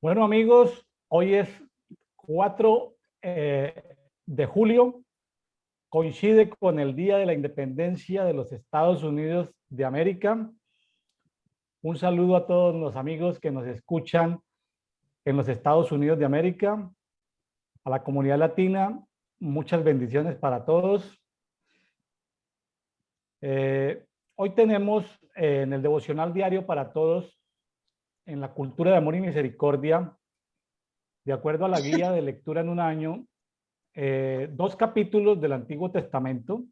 Bueno, amigos, hoy es 4 de julio, coincide con el Día de la Independencia de los Estados Unidos de América. Un saludo a todos los amigos que nos escuchan en los Estados Unidos de América, a la comunidad latina, muchas bendiciones para todos. Hoy tenemos en el devocional diario para todos, en la cultura de amor y misericordia, de acuerdo a la guía de lectura en un año, 2 capítulos del Antiguo Testamento,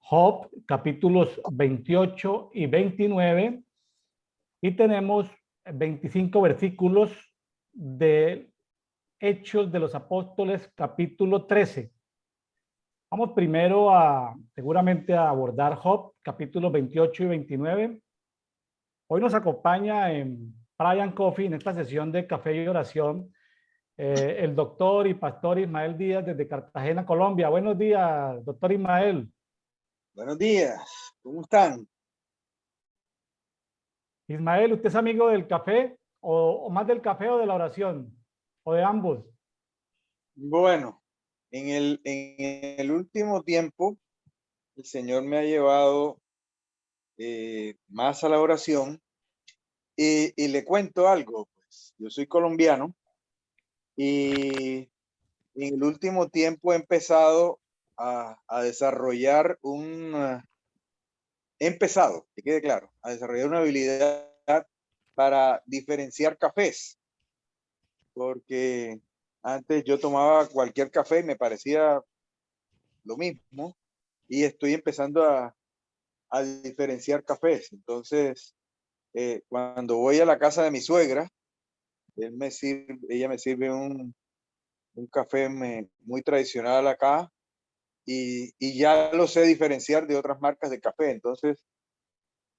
Job, capítulos 28 y 29, y tenemos 25 versículos de Hechos de los Apóstoles, capítulo 13. Vamos primero seguramente a abordar Job, capítulos 28 y 29. Hoy nos acompaña en Brian Coffee, en esta sesión de café y oración, el doctor y pastor Ismael Díaz desde Cartagena, Colombia. Buenos días, doctor Ismael. Buenos días, ¿cómo están? Ismael, ¿usted es amigo del café o más del café o de la oración? ¿O de ambos? Bueno, en el último tiempo, el Señor me ha llevado más a la oración y le cuento algo, pues yo soy colombiano y en el último tiempo he empezado a desarrollar que quede claro, a desarrollar una habilidad para diferenciar cafés, porque antes yo tomaba cualquier café y me parecía lo mismo, y estoy empezando a diferenciar cafés. Entonces, cuando voy a la casa de mi suegra, ella me sirve un café muy tradicional acá, y ya lo sé diferenciar de otras marcas de café. Entonces,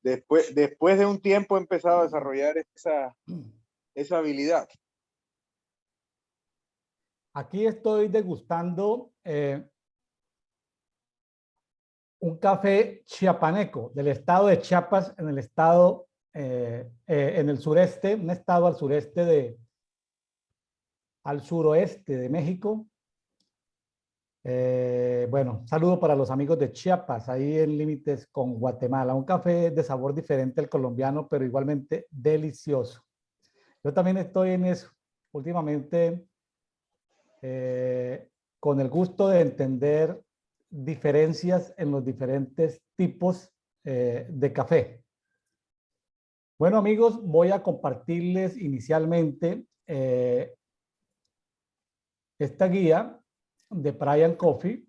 después de un tiempo he empezado a desarrollar esa habilidad. Aquí estoy degustando un café chiapaneco del estado de Chiapas, en el estado, en el sureste, un estado al suroeste de México. Bueno, saludo para los amigos de Chiapas, ahí en límites con Guatemala. Un café de sabor diferente al colombiano, pero igualmente delicioso. Yo también estoy en eso últimamente, con el gusto de entender diferencias en los diferentes tipos de café. Bueno, amigos, voy a compartirles inicialmente esta guía de Brian Coffee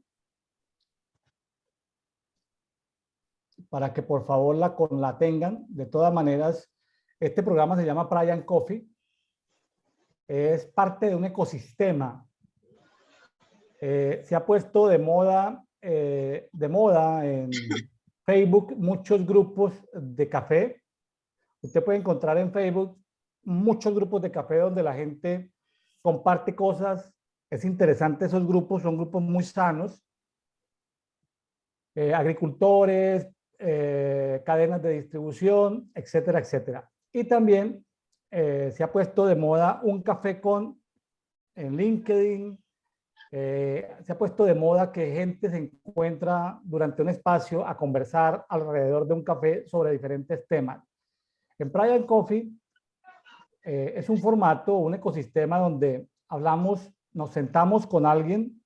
para que por favor la tengan. De todas maneras, este programa se llama Brian Coffee. Es parte de un ecosistema. Se ha puesto de moda en Facebook muchos grupos de café. Usted puede encontrar en Facebook muchos grupos de café donde la gente comparte cosas. Es interesante esos grupos, son grupos muy sanos. Agricultores, cadenas de distribución, etcétera, etcétera. Y también se ha puesto de moda un café en LinkedIn. Se ha puesto de moda que gente se encuentra durante un espacio a conversar alrededor de un café sobre diferentes temas. En Brian Coffee es un formato, un ecosistema donde nos sentamos con alguien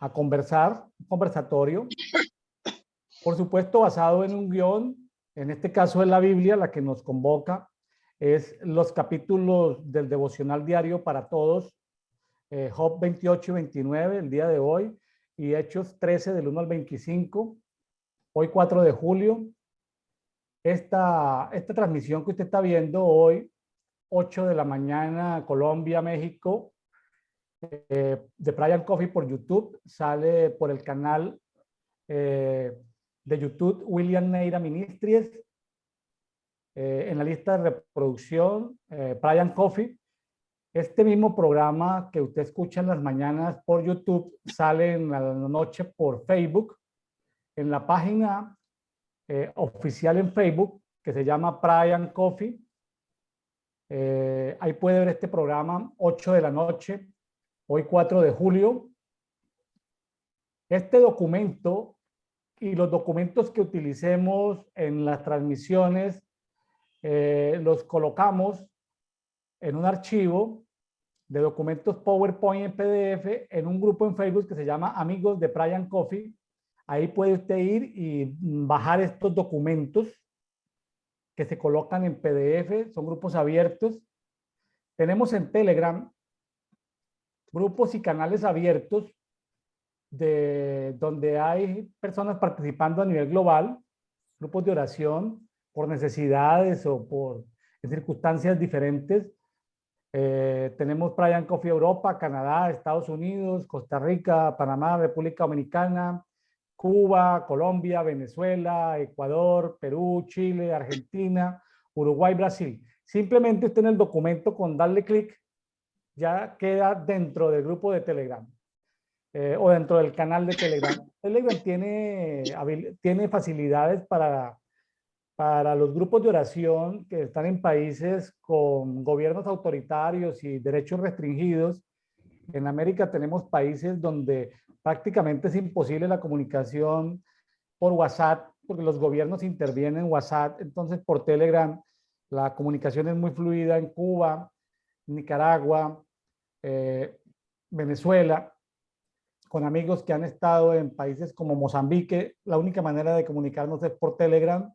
a conversar, un conversatorio, por supuesto basado en un guión. En este caso es la Biblia la que nos convoca, es los capítulos del devocional diario para todos, Job 28 y 29 el día de hoy, y Hechos 13 del 1 al 25, hoy 4 de julio. Esta transmisión que usted está viendo hoy, 8 de la mañana, Colombia, México, de Brian Coffee por YouTube, sale por el canal de YouTube William Neira Ministries. En la lista de reproducción, Brian Coffee. Este mismo programa que usted escucha en las mañanas por YouTube sale en la noche por Facebook, en la página oficial en Facebook que se llama Brian Coffee. Ahí puede ver este programa, 8 de la noche, hoy 4 de julio. Este documento y los documentos que utilicemos en las transmisiones los colocamos en un archivo de documentos PowerPoint en PDF en un grupo en Facebook que se llama Amigos de Brian Coffee. Ahí puede usted ir y bajar estos documentos que se colocan en PDF, son grupos abiertos. Tenemos en Telegram grupos y canales abiertos donde hay personas participando a nivel global, grupos de oración por necesidades o por circunstancias diferentes. Tenemos Brian Coffee Europa, Canadá, Estados Unidos, Costa Rica, Panamá, República Dominicana, Cuba, Colombia, Venezuela, Ecuador, Perú, Chile, Argentina, Uruguay, Brasil. Simplemente usted en el documento con darle clic ya queda dentro del grupo de Telegram o dentro del canal de Telegram. Telegram tiene facilidades para los grupos de oración que están en países con gobiernos autoritarios y derechos restringidos. En América tenemos países donde prácticamente es imposible la comunicación por WhatsApp, porque los gobiernos intervienen en WhatsApp. Entonces, por Telegram, la comunicación es muy fluida en Cuba, Nicaragua, Venezuela, con amigos que han estado en países como Mozambique. La única manera de comunicarnos es por Telegram.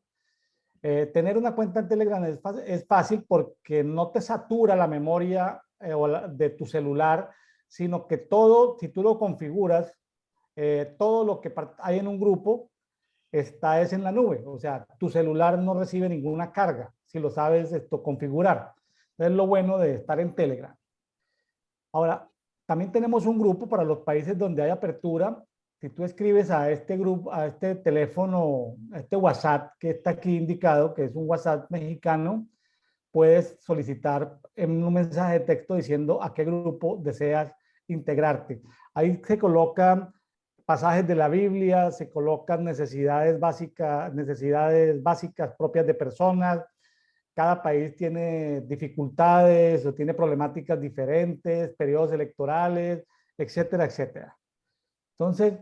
Tener una cuenta en Telegram es fácil porque no te satura la memoria de tu celular, sino que todo, si tú lo configuras, todo lo que hay en un grupo es en la nube. O sea, tu celular no recibe ninguna carga si lo sabes configurar. Es lo bueno de estar en Telegram. Ahora, también tenemos un grupo para los países donde hay apertura. Si tú escribes a este grupo, a este teléfono, a este WhatsApp que está aquí indicado, que es un WhatsApp mexicano, puedes solicitar en un mensaje de texto diciendo a qué grupo deseas integrarte. Ahí se colocan pasajes de la Biblia, se colocan necesidades básicas propias de personas. Cada país tiene dificultades o tiene problemáticas diferentes, periodos electorales, etcétera, etcétera. Entonces,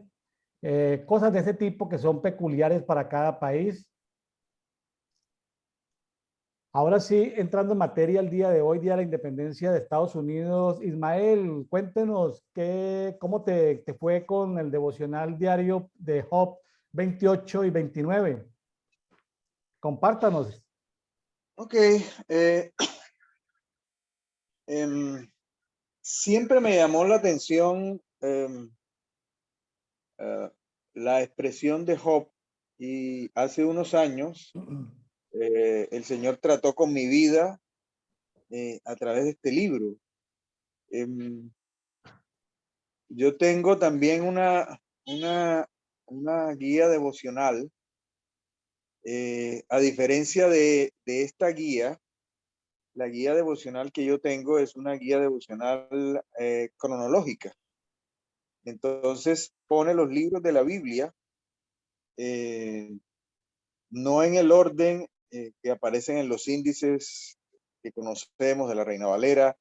cosas de ese tipo que son peculiares para cada país. Ahora sí, entrando en materia el día de hoy, Día de la Independencia de Estados Unidos. Ismael, cuéntenos cómo te fue con el devocional diario de Job 28 y 29. Compártanos. Ok. Siempre me llamó la atención la expresión de Job, y hace unos años el Señor trató con mi vida a través de este libro. Yo tengo también una guía devocional. A diferencia de esta guía, la guía devocional que yo tengo es una guía devocional cronológica. Entonces pone los libros de la Biblia no en el orden que aparecen en los índices que conocemos de la Reina Valera,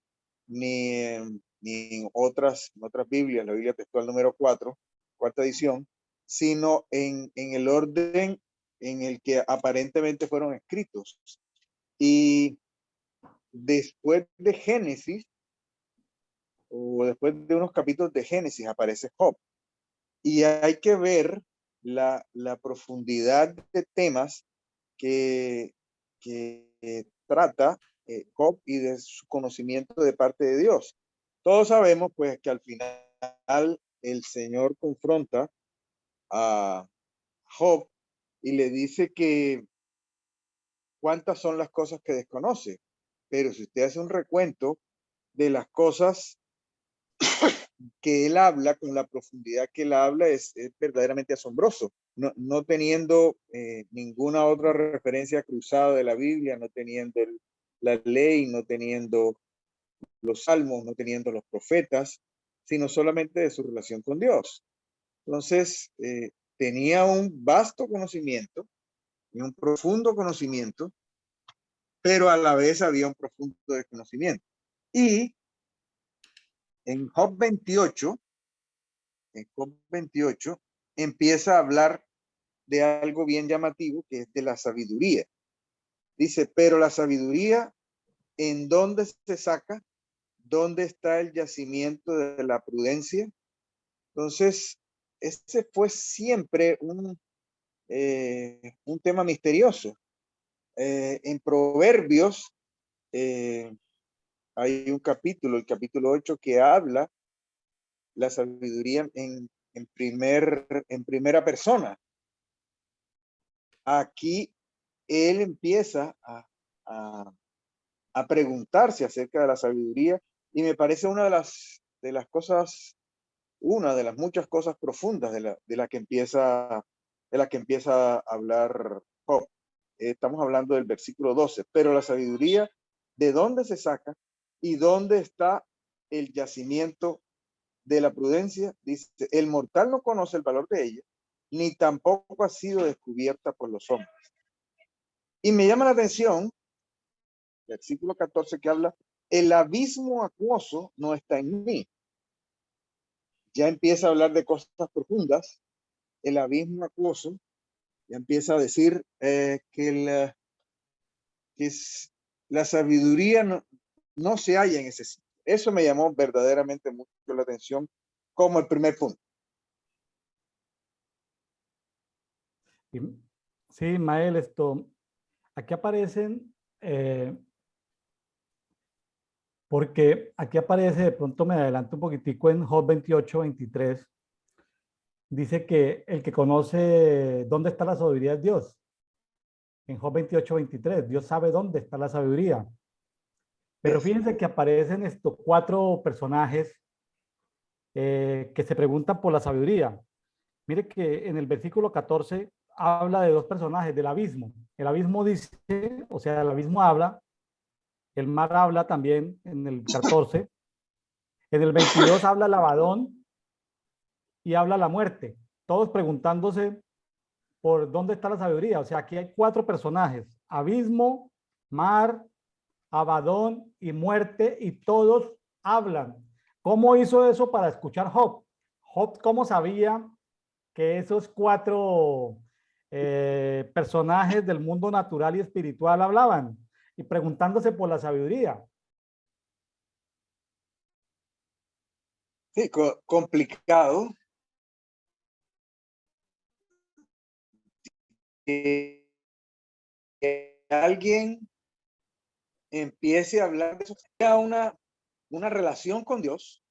ni en otras Biblias, la Biblia textual número 4, cuarta edición, sino en el orden en el que aparentemente fueron escritos. Y después de Génesis, o después de unos capítulos de Génesis, aparece Job. Y hay que ver la profundidad de temas que trata Job y de su conocimiento de parte de Dios. Todos sabemos pues que al final el Señor confronta a Job y le dice que cuántas son las cosas que desconoce, pero si usted hace un recuento de las cosas que él habla, con la profundidad que él habla, es verdaderamente asombroso. No teniendo ninguna otra referencia cruzada de la Biblia, no teniendo la ley, no teniendo los salmos, no teniendo los profetas, sino solamente de su relación con Dios. Entonces, tenía un vasto conocimiento y un profundo conocimiento pero a la vez había un profundo desconocimiento. Y en Job 28, empieza a hablar de algo bien llamativo, que es de la sabiduría. Dice, pero la sabiduría, ¿en dónde se saca? ¿Dónde está el yacimiento de la prudencia? Entonces, ese fue siempre un tema misterioso. En Proverbios hay un capítulo, el capítulo 8, que habla la sabiduría en primera persona. Aquí él empieza a preguntarse acerca de la sabiduría, y me parece una de las cosas, una de las muchas cosas profundas de la que empieza a hablar Job. Estamos hablando del versículo 12, pero la sabiduría, ¿de dónde se saca y dónde está el yacimiento de la prudencia? Dice, el mortal no conoce el valor de ella, ni tampoco ha sido descubierta por los hombres. Y me llama la atención, versículo 14, que habla, el abismo acuoso no está en mí. Ya empieza a hablar de cosas profundas. El abismo acuoso, ya empieza a decir que la sabiduría no se halla en ese sitio. Eso me llamó verdaderamente mucho la atención como el primer punto. Sí, Mael, aquí aparecen, porque aquí aparece, de pronto me adelanto un poquitico en Job 28, 23, dice que el que conoce dónde está la sabiduría es Dios. En Job 28, 23, Dios sabe dónde está la sabiduría. Pero fíjense que aparecen estos 4 personajes que se preguntan por la sabiduría. Mire que en el versículo 14 habla de 2 personajes, del abismo. El abismo dice, o sea, el abismo habla, el mar habla también en el 14. En el 22 habla el Abadón y habla la muerte. Todos preguntándose por dónde está la sabiduría. O sea, aquí hay 4 personajes, abismo, mar, Abadón y muerte, y todos hablan. ¿Cómo hizo eso para escuchar Job? Job, ¿cómo sabía que esos 4 personajes del mundo natural y espiritual hablaban? Y preguntándose por la sabiduría. Sí, complicado. Que alguien empiece a hablar de eso, una relación con Dios,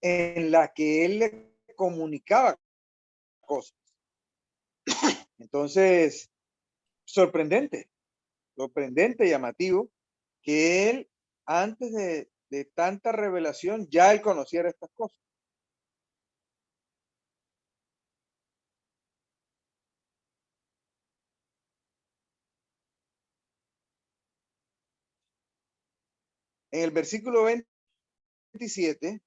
en la que él le comunicaba cosas. Entonces, sorprendente, llamativo, que él, antes de tanta revelación, ya él conociera estas cosas. En el versículo 27,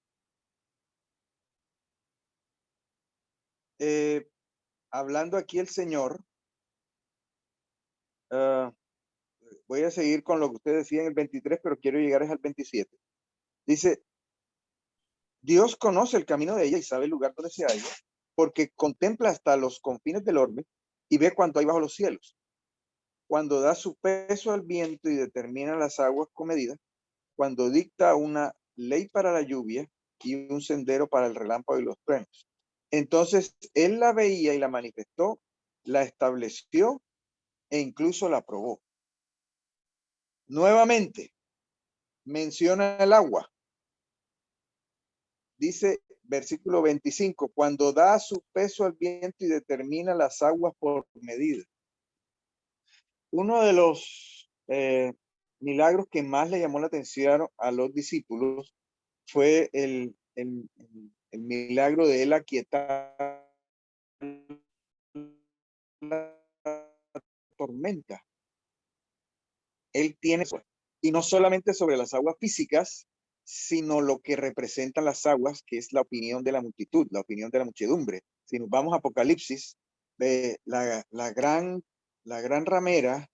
hablando aquí el Señor, voy a seguir con lo que usted decía en el 23, pero quiero llegar al 27. Dice, Dios conoce el camino de ella y sabe el lugar donde se halla, porque contempla hasta los confines del orbe y ve cuánto hay bajo los cielos. Cuando da su peso al viento y determina las aguas con medida, cuando dicta una ley para la lluvia y un sendero para el relámpago y los truenos. Entonces él la veía y la manifestó, la estableció e incluso la aprobó. Nuevamente menciona el agua. Dice versículo 25, cuando da su peso al viento y determina las aguas por medida. Uno de los milagros que más le llamó la atención a los discípulos fue el milagro de él aquietar la tormenta. Él tiene, y no solamente sobre las aguas físicas, sino lo que representan las aguas, que es la opinión de la multitud, la opinión de la muchedumbre. Si nos vamos a Apocalipsis, la gran ramera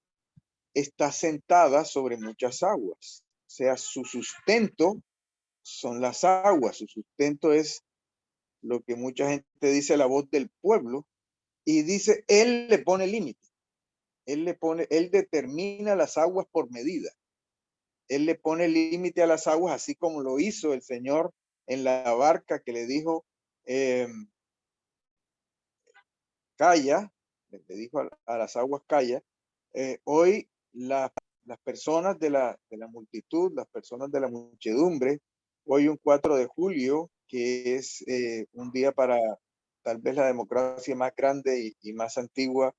está sentada sobre muchas aguas. O sea, su sustento son las aguas. Su sustento es lo que mucha gente dice la voz del pueblo. Y dice, él le pone límite. Él determina las aguas por medida. Él le pone límite a las aguas, así como lo hizo el Señor en la barca que le dijo, calla, le dijo a las aguas calla. Hoy las personas de la multitud, las personas de la muchedumbre, hoy un 4 de julio, que es un día para tal vez la democracia más grande y más antigua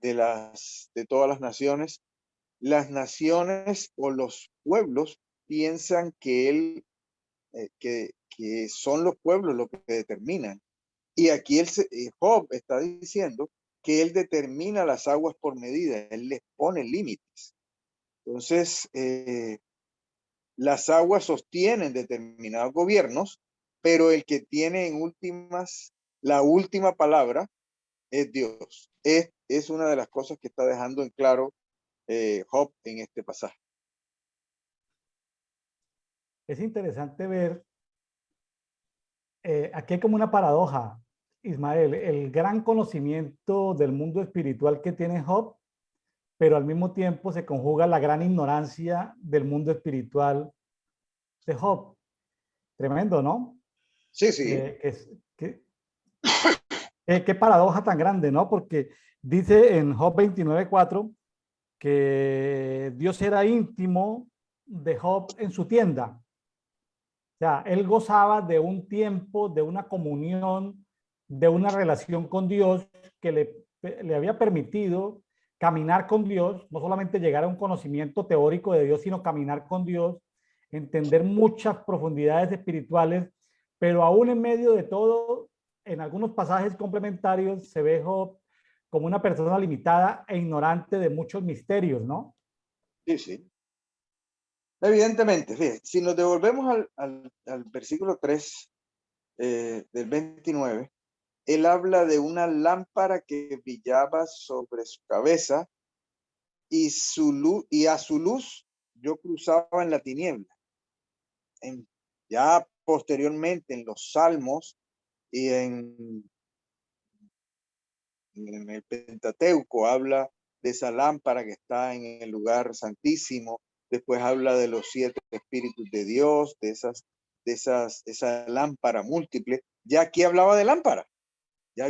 de todas las naciones o los pueblos piensan que que son los pueblos los que determinan. Y aquí Job está diciendo que él determina las aguas por medida, él les pone límites. Entonces, las aguas sostienen determinados gobiernos, pero el que tiene la última palabra es Dios. Es una de las cosas que está dejando en claro Job en este pasaje. Es interesante ver, aquí hay como una paradoja, Ismael, el gran conocimiento del mundo espiritual que tiene Job, pero al mismo tiempo se conjuga la gran ignorancia del mundo espiritual de Job. Tremendo, ¿no? Sí, sí. Que, qué paradoja tan grande, ¿no? Porque dice en Job 29:4 que Dios era íntimo de Job en su tienda. O sea, él gozaba de un tiempo, de una comunión, de una relación con Dios que le había permitido caminar con Dios, no solamente llegar a un conocimiento teórico de Dios, sino caminar con Dios, entender muchas profundidades espirituales, pero aún en medio de todo, en algunos pasajes complementarios se ve Job como una persona limitada e ignorante de muchos misterios, ¿no? Sí, sí. Evidentemente, fíjate, si nos devolvemos al versículo 3 del 29, él habla de una lámpara que brillaba sobre su cabeza y a su luz yo cruzaba en la tiniebla. Ya posteriormente en los Salmos y en el Pentateuco habla de esa lámpara que está en el lugar santísimo. Después habla de los 7 espíritus de Dios, esa lámpara múltiple. Ya aquí hablaba de lámpara. Ya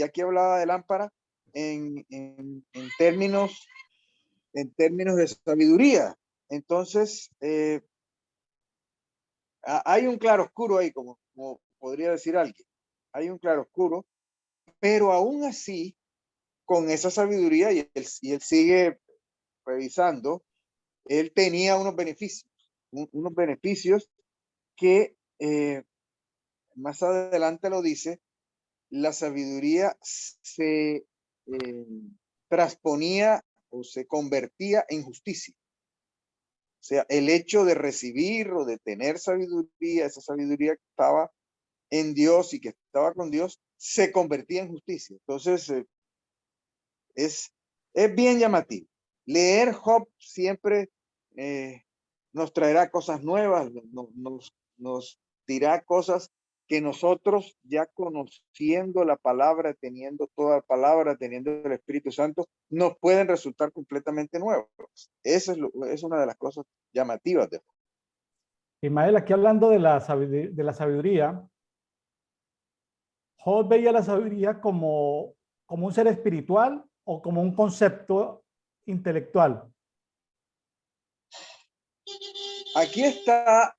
aquí hablaba de lámpara en términos de sabiduría. Entonces, hay un claroscuro ahí, como podría decir alguien. Hay un claroscuro, pero aún así, con esa sabiduría, y él sigue revisando, él tenía unos beneficios que más adelante lo dice, la sabiduría se transponía o se convertía en justicia. O sea, el hecho de recibir o de tener sabiduría, esa sabiduría que estaba en Dios y que estaba con Dios, se convertía en justicia. Entonces, es bien llamativo. Leer Job siempre nos traerá cosas nuevas, nos dirá cosas que nosotros ya conociendo la palabra, teniendo toda la palabra, teniendo el Espíritu Santo, nos pueden resultar completamente nuevas. Esa es una de las cosas llamativas de Job. Ismael, aquí hablando de la sabiduría, Job veía la sabiduría como un ser espiritual o como un concepto intelectual. Aquí está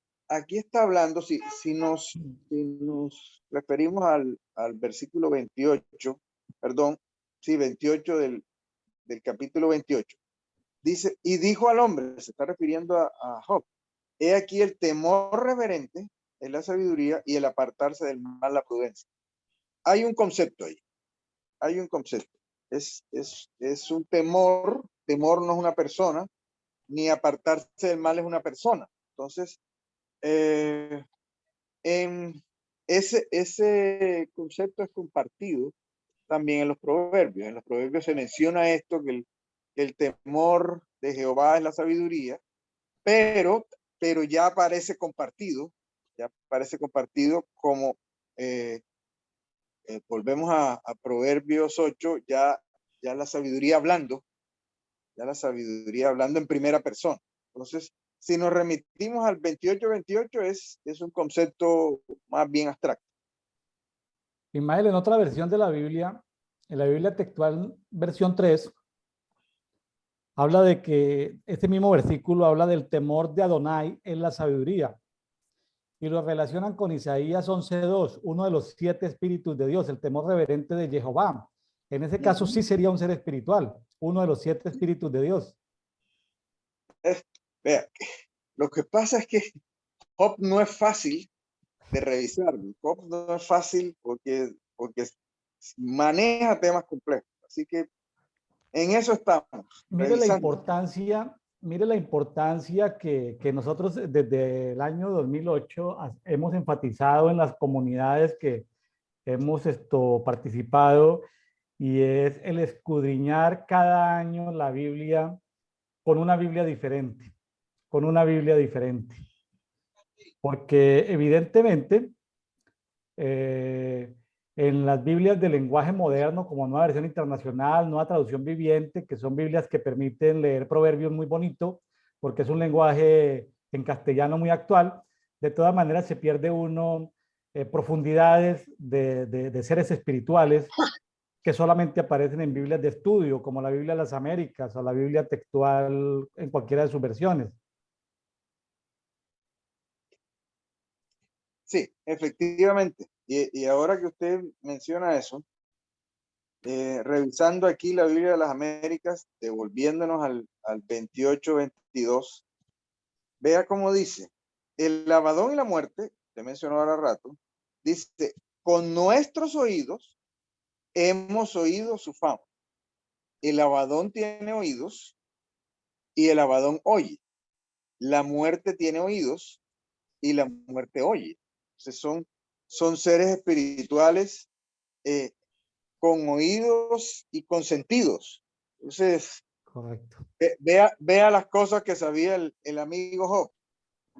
hablando, si nos referimos al versículo 28, perdón, sí, 28 del capítulo 28, dice, y dijo al hombre, se está refiriendo a Job, he aquí el temor reverente es la sabiduría y el apartarse del mal la prudencia. Hay un concepto ahí, hay un concepto. Es un temor no es una persona, ni apartarse del mal es una persona. Entonces, ese concepto es compartido también en los proverbios. En los proverbios se menciona esto, que el temor de Jehová es la sabiduría, pero ya aparece compartido como, volvemos a Proverbios 8, ya la sabiduría hablando, en primera persona. Entonces, si nos remitimos al 28:28, es un concepto más bien abstracto. Ismael, en otra versión de la Biblia, en la Biblia textual, versión 3, habla de que este mismo versículo habla del temor de Adonai en la sabiduría y lo relacionan con Isaías 11:2, uno de los 7 espíritus de Dios, el temor reverente de Jehová. En ese caso sí sería un ser espiritual, uno de los 7 espíritus de Dios. Vea, lo que pasa es que Job no es fácil de revisar. Job no es fácil porque maneja temas complejos. Así que en eso estamos. Mire la importancia que nosotros desde el año 2008 hemos enfatizado en las comunidades que hemos participado, y es el escudriñar cada año la Biblia con una Biblia diferente, con una Biblia diferente. Porque evidentemente en las Biblias de lenguaje moderno, como Nueva Versión Internacional, Nueva Traducción Viviente, que son Biblias que permiten leer proverbios muy bonito, porque es un lenguaje en castellano muy actual, de todas maneras se pierde uno profundidades de seres espirituales que solamente aparecen en Biblias de estudio, como la Biblia de las Américas o la Biblia textual en cualquiera de sus versiones. Sí, efectivamente. Y ahora que usted menciona eso, revisando aquí la Biblia de las Américas, devolviéndonos al 28:22, vea cómo dice: el Abadón y la muerte, te mencionó ahora rato, dice: con nuestros oídos hemos oído su fama. El Abadón tiene oídos y el Abadón oye. La muerte tiene oídos y la muerte oye. Entonces son seres espirituales con oídos y con sentidos. Entonces, Correcto. vea las cosas que sabía el amigo Job.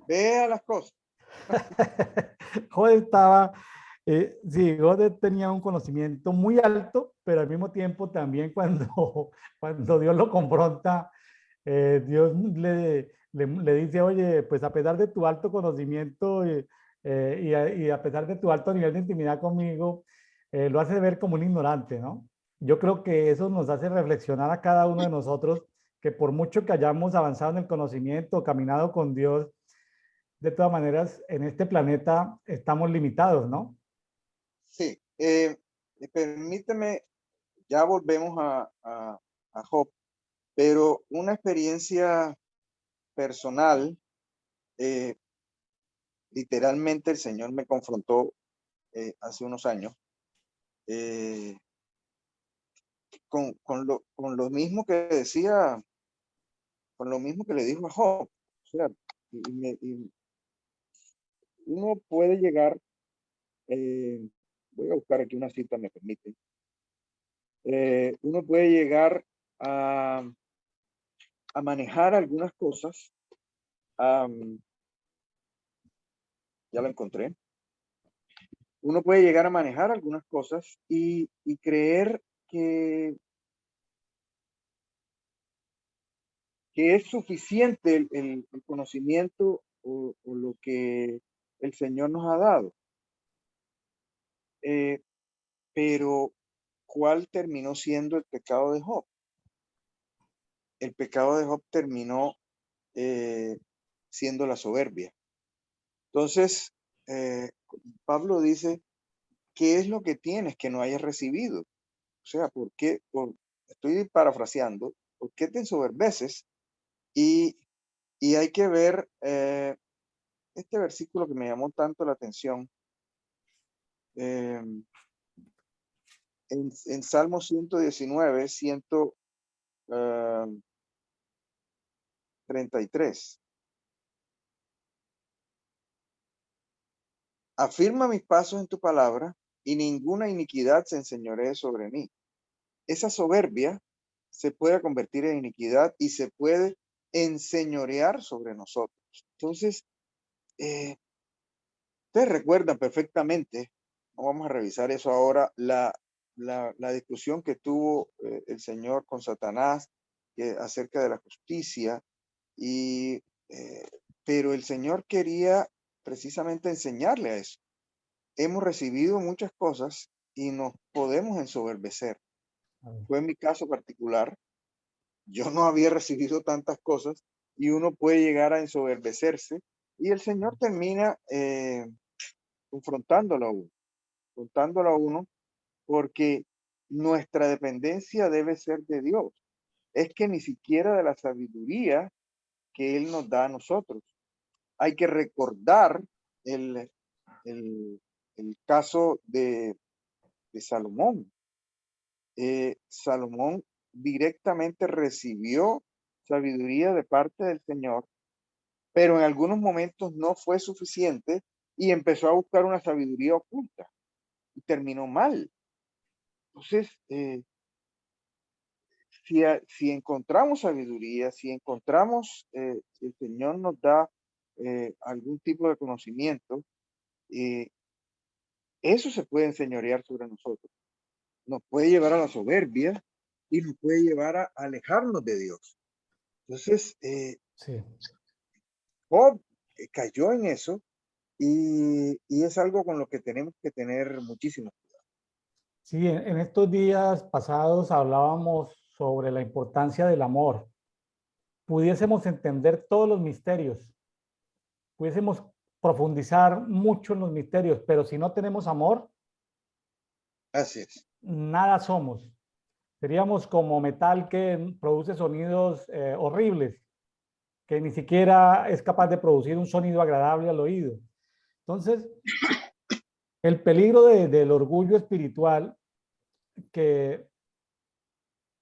Vea las cosas. Joder estaba, sí, Joder tenía un conocimiento muy alto, pero al mismo tiempo también cuando Dios lo confronta, Dios le dice: oye, pues a pesar de tu alto conocimiento y a pesar de tu alto nivel de intimidad conmigo, lo hace ver como un ignorante, ¿no? Yo creo que eso nos hace reflexionar a cada uno de nosotros, que por mucho que hayamos avanzado en el conocimiento, caminado con Dios, de todas maneras, en este planeta estamos limitados, ¿no? Sí. Permíteme, ya volvemos a Job, pero una experiencia personal, literalmente el Señor me confrontó hace unos años con lo mismo que decía, con lo mismo que le dijo a Job. O sea, y uno puede llegar, voy a buscar aquí una cita, me permite, uno puede llegar a manejar algunas cosas, ya lo encontré, uno puede llegar a manejar algunas cosas y creer que es suficiente el conocimiento o lo que el Señor nos ha dado. Pero, ¿cuál terminó siendo el pecado de Job? El pecado de Job terminó siendo la soberbia. Entonces, Pablo dice: ¿qué es lo que tienes que no hayas recibido? O sea, ¿por qué? Estoy parafraseando, ¿por qué te ensoberbeces? Y hay que ver este versículo que me llamó tanto la atención. En Salmo 119, 133. Afirma mis pasos en tu palabra y ninguna iniquidad se enseñoree sobre mí. Esa soberbia se pueda convertir en iniquidad y se puede enseñorear sobre nosotros. Entonces, ustedes recuerdan perfectamente, no vamos a revisar eso ahora, la discusión que tuvo el Señor con Satanás acerca de la justicia, y, pero el Señor quería precisamente enseñarle a eso. Hemos recibido muchas cosas y nos podemos ensoberbecer. Fue en mi caso particular. Yo no había recibido tantas cosas y uno puede llegar a ensoberbecerse y el Señor termina confrontándolo a uno porque nuestra dependencia debe ser de Dios. Es que ni siquiera de la sabiduría que Él nos da a nosotros. Hay que recordar el, el, el caso de Salomón. Salomón directamente recibió sabiduría de parte del Señor, pero en algunos momentos no fue suficiente y empezó a buscar una sabiduría oculta y terminó mal. Entonces, si encontramos sabiduría, si encontramos, si el Señor nos da algún tipo de conocimiento, eh, eso se puede enseñorear sobre nosotros. Nos puede llevar a la soberbia y nos puede llevar a alejarnos de Dios. Entonces, Sí. Job cayó en eso y es algo con lo que tenemos que tener muchísimo cuidado. Sí, en estos días pasados hablábamos sobre la importancia del amor. Pudiésemos entender todos los misterios, pudiésemos profundizar mucho en los misterios, pero si no tenemos amor, Así es. nada somos. Seríamos como metal que produce sonidos horribles, que ni siquiera es capaz de producir un sonido agradable al oído. Entonces, el peligro del orgullo espiritual, que,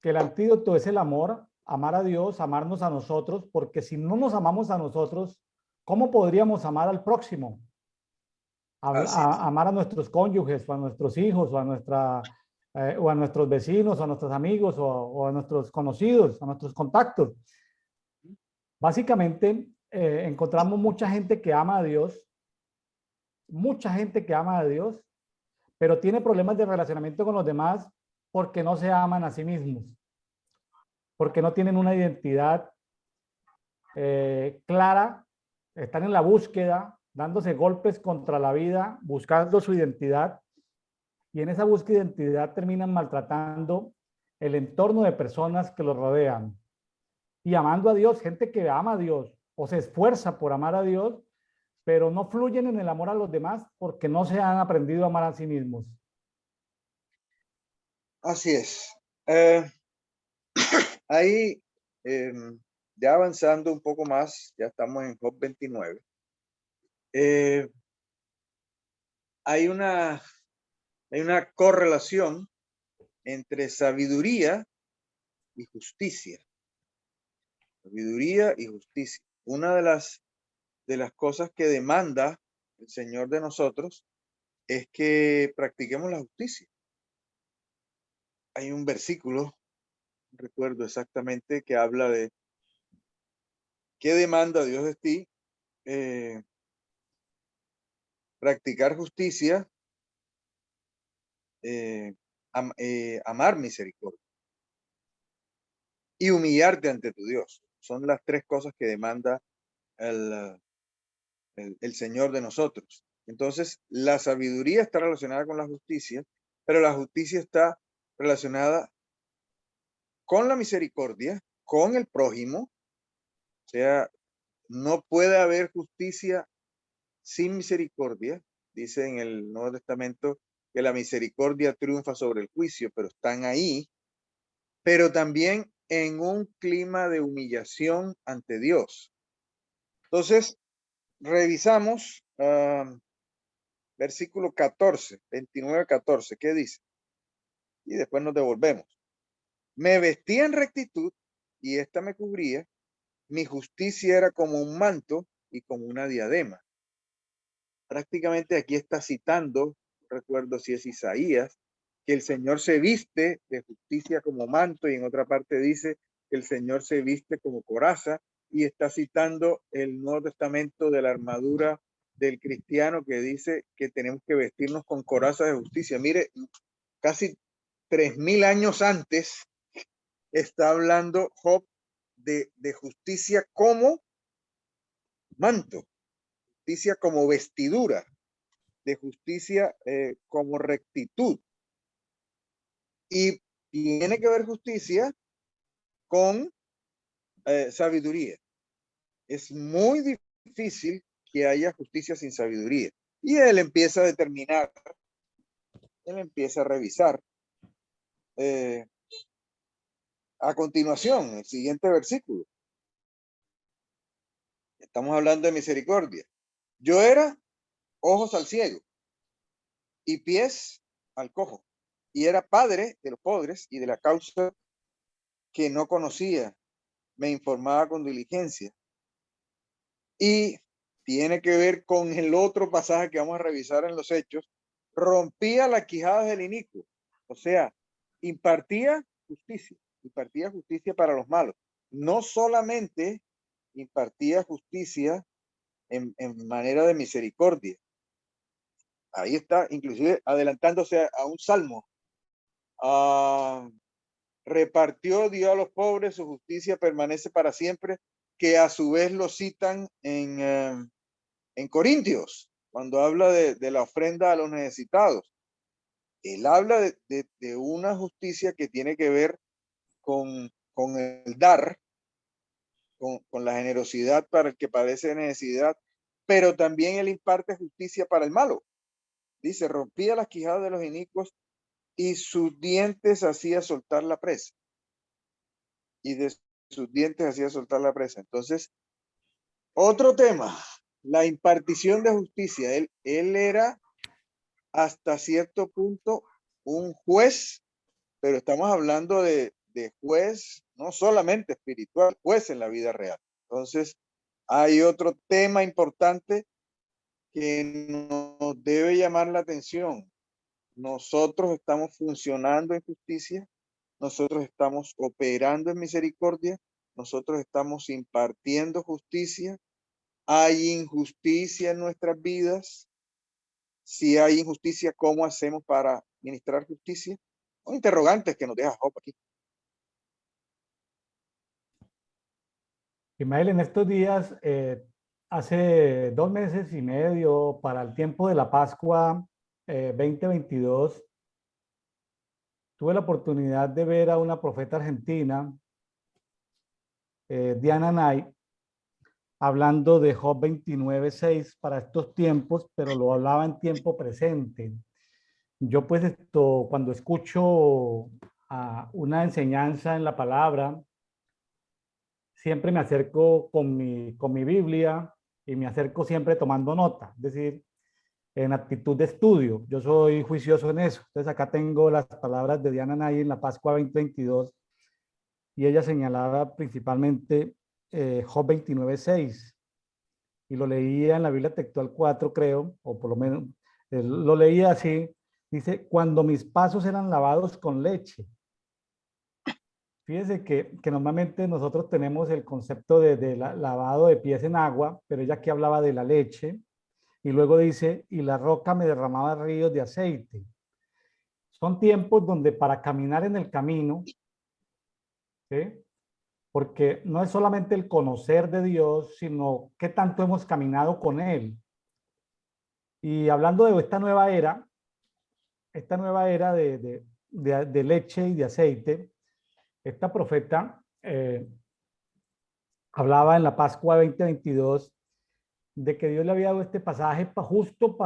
que el antídoto es el amor, amar a Dios, amarnos a nosotros, porque si no nos amamos a nosotros, ¿cómo podríamos amar al próximo? Así es. Amar a nuestros cónyuges, o a nuestros hijos, o a nuestros vecinos, o a nuestros amigos, o a nuestros conocidos, a nuestros contactos. Básicamente, encontramos mucha gente que ama a Dios, pero tiene problemas de relacionamiento con los demás porque no se aman a sí mismos, porque no tienen una identidad clara, están en la búsqueda, dándose golpes contra la vida, buscando su identidad, y en esa búsqueda de identidad terminan maltratando el entorno de personas que los rodean. Y amando a Dios, gente que ama a Dios o se esfuerza por amar a Dios, pero no fluyen en el amor a los demás porque no se han aprendido a amar a sí mismos. Así es. Ahí, ya avanzando un poco más, ya estamos en Job 29. Eh, hay una correlación entre sabiduría y justicia. Sabiduría y justicia. Una de las cosas que demanda el Señor de nosotros es que practiquemos la justicia. Hay un versículo, no recuerdo exactamente, que habla de qué demanda Dios de ti. Practicar justicia, amar misericordia y humillarte ante tu Dios. Son las tres cosas que demanda el, el Señor de nosotros. Entonces, la sabiduría está relacionada con la justicia, pero la justicia está relacionada con la misericordia, con el prójimo. O sea, no puede haber justicia sin misericordia. Dice en el Nuevo Testamento que la misericordia triunfa sobre el juicio, pero están ahí, pero también en un clima de humillación ante Dios. Entonces, revisamos versículo 14, 29, 14, ¿qué dice? Y después nos devolvemos. Me vestía en rectitud y esta me cubría, mi justicia era como un manto y como una diadema. Prácticamente aquí está citando, no recuerdo si es Isaías, que el Señor se viste de justicia como manto, y en otra parte dice que el Señor se viste como coraza, y está citando el Nuevo Testamento de la armadura del cristiano que dice que tenemos que vestirnos con coraza de justicia. Mire, casi 3000 años antes está hablando Job de justicia como manto, justicia como vestidura, de justicia como rectitud. Y tiene que ver justicia con sabiduría. Es muy difícil que haya justicia sin sabiduría. Y él empieza a determinar, él empieza a revisar. A continuación, el siguiente versículo. Estamos hablando de misericordia. Yo era ojos al ciego y pies al cojo, y era padre de los pobres y de la causa que no conocía. Me informaba con diligencia. Y tiene que ver con el otro pasaje que vamos a revisar en los Hechos. Rompía las quijadas del inicuo, o sea, impartía justicia para los malos. No solamente impartía justicia en manera de misericordia. Ahí está, inclusive adelantándose a un salmo. Repartió, dio a los pobres, su justicia permanece para siempre, que a su vez lo citan en Corintios, cuando habla de la ofrenda a los necesitados. Él habla de una justicia que tiene que ver con el dar, con la generosidad para el que padece necesidad, pero también él imparte justicia para el malo. Dice, rompía las quijadas de los inicuos y sus dientes hacía soltar la presa. Y de sus dientes hacía soltar la presa. Entonces, otro tema, la impartición de justicia. Él era hasta cierto punto un juez, pero estamos hablando de juez no solamente espiritual, juez en la vida real. Entonces, hay otro tema importante que nos debe llamar la atención. Nosotros estamos funcionando en justicia, nosotros estamos operando en misericordia, nosotros estamos impartiendo justicia. Hay injusticia en nuestras vidas. Si hay injusticia, ¿cómo hacemos para ministrar justicia? Son interrogantes que nos deja Job aquí. Ismael, en estos días, hace 2 meses y medio, para el tiempo de la Pascua 2022, tuve la oportunidad de ver a una profeta argentina, Diana Nay, hablando de Job 29:6 para estos tiempos, pero lo hablaba en tiempo presente. Yo pues cuando escucho una enseñanza en la palabra, siempre me acerco con mi Biblia y me acerco siempre tomando nota, es decir, en actitud de estudio. Yo soy juicioso en eso. Entonces acá tengo las palabras de Diana Nay en la Pascua 2022 y ella señalaba principalmente Job 29:6 y lo leía en la Biblia Textual 4, creo, o por lo menos lo leía así. Dice, cuando mis pasos eran lavados con leche. Fíjese que normalmente nosotros tenemos el concepto de lavado de pies en agua, pero ella aquí hablaba de la leche, y luego dice, y la roca me derramaba ríos de aceite. Son tiempos donde para caminar en el camino, ¿sí? Porque no es solamente el conocer de Dios, sino qué tanto hemos caminado con Él. Y hablando de esta nueva era de leche y de aceite, esta profeta hablaba en la Pascua 2022 de que Dios le había dado este pasaje justo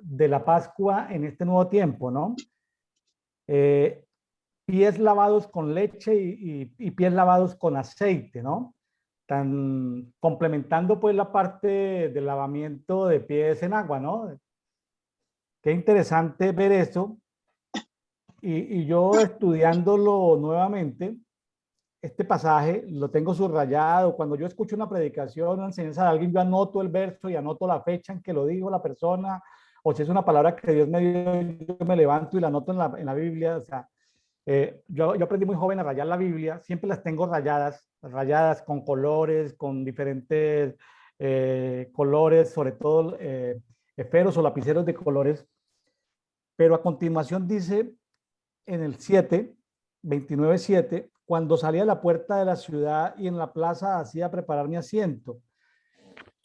de la Pascua en este nuevo tiempo, ¿no? Pies lavados con leche y pies lavados con aceite, ¿no? Complementando pues la parte del lavamiento de pies en agua, ¿no? Qué interesante ver eso. Y yo estudiándolo nuevamente, este pasaje lo tengo subrayado. Cuando yo escucho una predicación, una enseñanza de alguien, yo anoto el verso y anoto la fecha en que lo dijo la persona, o si es una palabra que Dios me dio, yo me levanto y la anoto en la Biblia. O sea, yo aprendí muy joven a rayar la Biblia, siempre las tengo rayadas, rayadas con colores, con diferentes colores, sobre todo esferos o lapiceros de colores, pero a continuación dice en el 7, 29:7, cuando salí a la puerta de la ciudad y en la plaza hacía preparar mi asiento.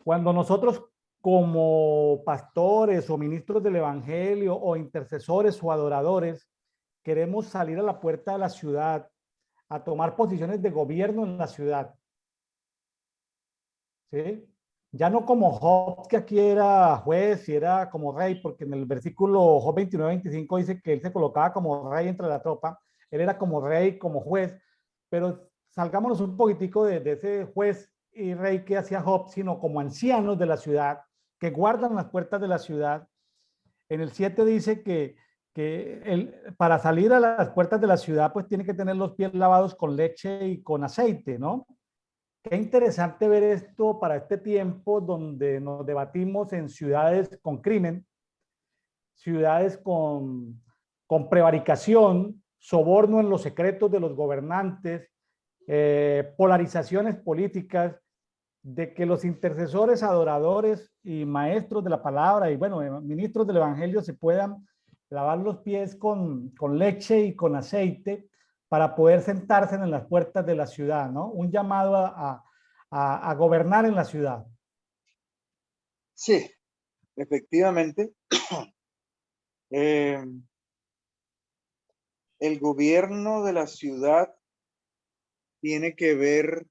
Cuando nosotros como pastores o ministros del evangelio o intercesores o adoradores queremos salir a la puerta de la ciudad a tomar posiciones de gobierno en la ciudad, ¿sí? Ya no como Job, que aquí era juez y era como rey, porque en el versículo Job 29:25 dice que él se colocaba como rey entre la tropa, él era como rey, como juez, pero salgámonos un poquitico de ese juez y rey que hacía Job, sino como ancianos de la ciudad, que guardan las puertas de la ciudad. En el 7 dice que para salir a las puertas de la ciudad, pues tiene que tener los pies lavados con leche y con aceite, ¿no? Qué interesante ver esto para este tiempo donde nos debatimos en ciudades con crimen, ciudades con prevaricación, soborno en los secretos de los gobernantes, polarizaciones políticas, de que los intercesores, adoradores y maestros de la palabra y bueno, ministros del evangelio se puedan lavar los pies con leche y con aceite para poder sentarse en las puertas de la ciudad, ¿no? Un llamado a gobernar en la ciudad. Sí, efectivamente. eh, el gobierno de la ciudad tiene que ver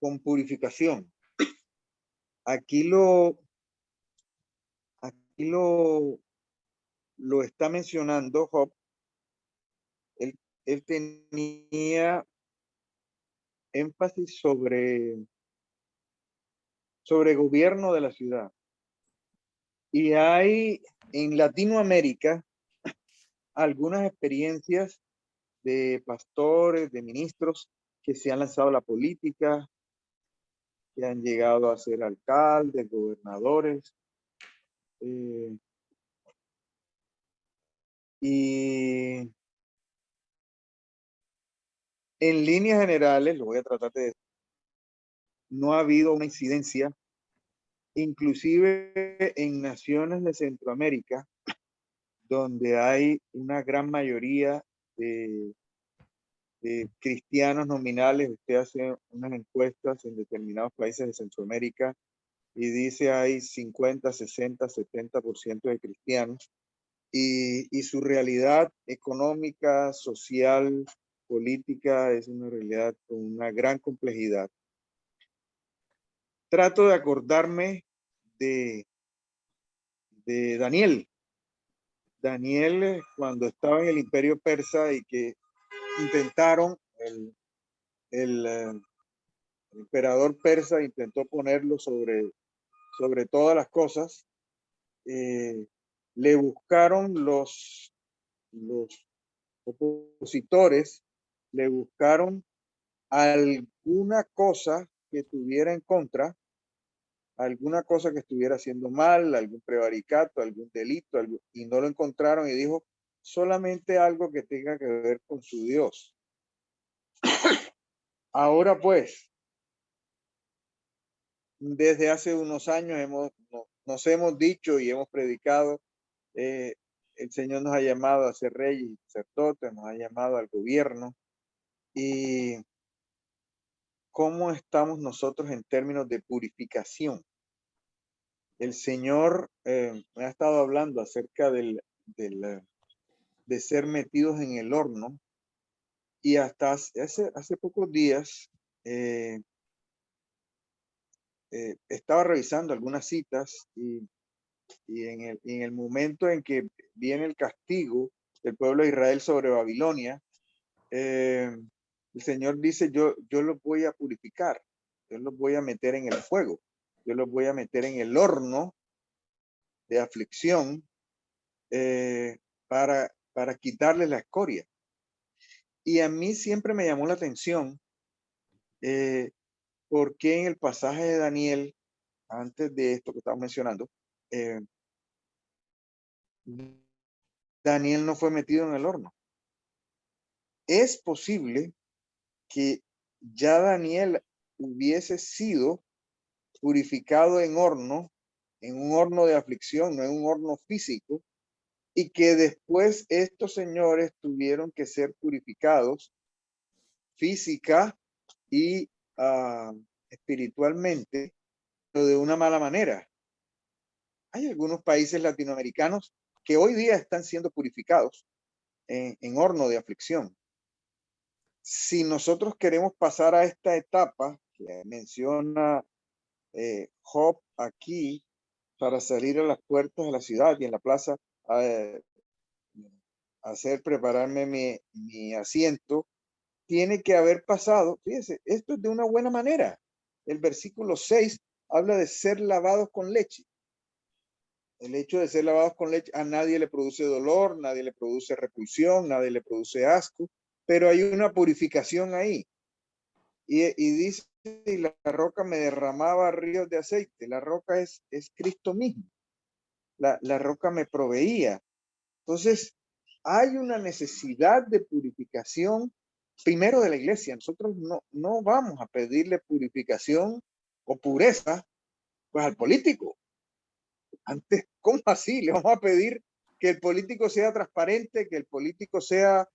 con purificación. Aquí lo, aquí lo está mencionando Job. Él tenía énfasis sobre gobierno de la ciudad. Y hay en Latinoamérica algunas experiencias de pastores, de ministros que se han lanzado a la política, que han llegado a ser alcaldes, gobernadores. Y en líneas generales, lo voy a tratar de decir, no ha habido una incidencia, inclusive en naciones de Centroamérica, donde hay una gran mayoría de cristianos nominales. Usted hace unas encuestas en determinados países de Centroamérica y dice hay 50, 60, 70% de cristianos y su realidad económica, social, política es una realidad con una gran complejidad. Trato de acordarme de Daniel. Daniel, cuando estaba en el Imperio Persa y que intentaron, el emperador persa intentó ponerlo sobre todas las cosas, le buscaron los opositores, le buscaron alguna cosa que tuviera en contra, alguna cosa que estuviera haciendo mal, algún prevaricato, algún delito, y no lo encontraron y dijo solamente algo que tenga que ver con su Dios. Ahora pues, desde hace unos años nos hemos dicho y hemos predicado, el Señor nos ha llamado a ser reyes y sacerdotes, nos ha llamado al gobierno. Y ¿cómo estamos nosotros en términos de purificación? El Señor me ha estado hablando acerca de ser metidos en el horno, y hasta hace pocos días estaba revisando algunas citas y en el momento en que viene el castigo del pueblo de Israel sobre Babilonia, el Señor dice, yo los voy a purificar, yo los voy a meter en el fuego, yo los voy a meter en el horno de aflicción para quitarles la escoria. Y a mí siempre me llamó la atención porque en el pasaje de Daniel, antes de esto que estamos mencionando, Daniel no fue metido en el horno. Es posible que ya Daniel hubiese sido purificado en un horno de aflicción, no en un horno físico, y que después estos señores tuvieron que ser purificados física y espiritualmente, pero de una mala manera. Hay algunos países latinoamericanos que hoy día están siendo purificados en horno de aflicción. Si nosotros queremos pasar a esta etapa que menciona Job aquí, para salir a las puertas de la ciudad y en la plaza, prepararme mi asiento, tiene que haber pasado, fíjese, esto es de una buena manera. El versículo 6 habla de ser lavados con leche. El hecho de ser lavados con leche a nadie le produce dolor, nadie le produce repulsión, nadie le produce asco, pero hay una purificación ahí. Y dice, y la roca me derramaba ríos de aceite. La roca es Cristo mismo. La roca me proveía. Entonces, hay una necesidad de purificación primero de la iglesia. Nosotros no vamos a pedirle purificación o pureza pues al político. Antes, ¿cómo así? Le vamos a pedir que el político sea transparente, que el político sea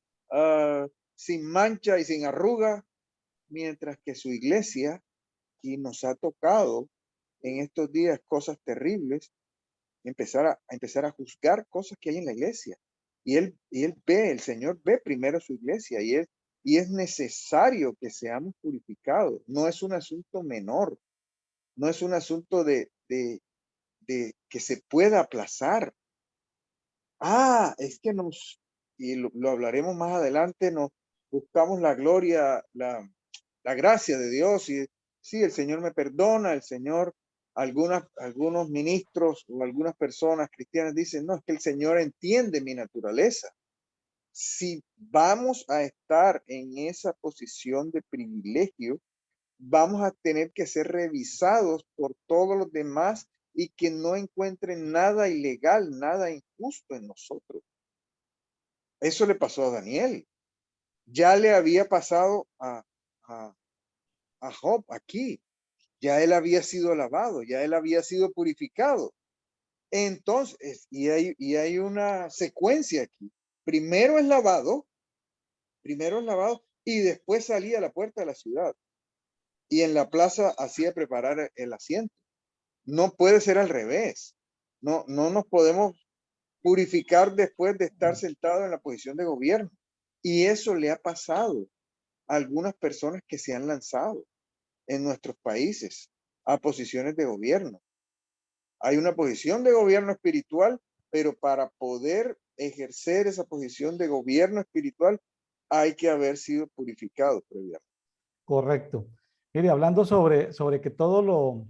sin mancha y sin arruga, mientras que su iglesia, y nos ha tocado en estos días cosas terribles, empezar a juzgar cosas que hay en la iglesia. Y él ve, el Señor ve primero su iglesia y es necesario que seamos purificados. No es un asunto menor, no es un asunto de que se pueda aplazar. Es que y lo hablaremos más adelante, nos buscamos la gloria, la gracia de Dios y sí, el Señor me perdona, el Señor, algunos ministros o algunas personas cristianas dicen, no, es que el Señor entiende mi naturaleza. Si vamos a estar en esa posición de privilegio, vamos a tener que ser revisados por todos los demás y que no encuentren nada ilegal, nada injusto en nosotros. Eso le pasó a Daniel. Ya le había pasado a Job aquí. Ya él había sido lavado, ya él había sido purificado. Entonces, y hay una secuencia aquí. Primero es lavado y después salía a la puerta de la ciudad. Y en la plaza hacía preparar el asiento. No puede ser al revés. No nos podemos purificar después de estar sentado en la posición de gobierno. Y eso le ha pasado a algunas personas que se han lanzado en nuestros países a posiciones de gobierno. Hay una posición de gobierno espiritual, pero para poder ejercer esa posición de gobierno espiritual hay que haber sido purificado previamente. Correcto. Mire, hablando sobre que todo lo...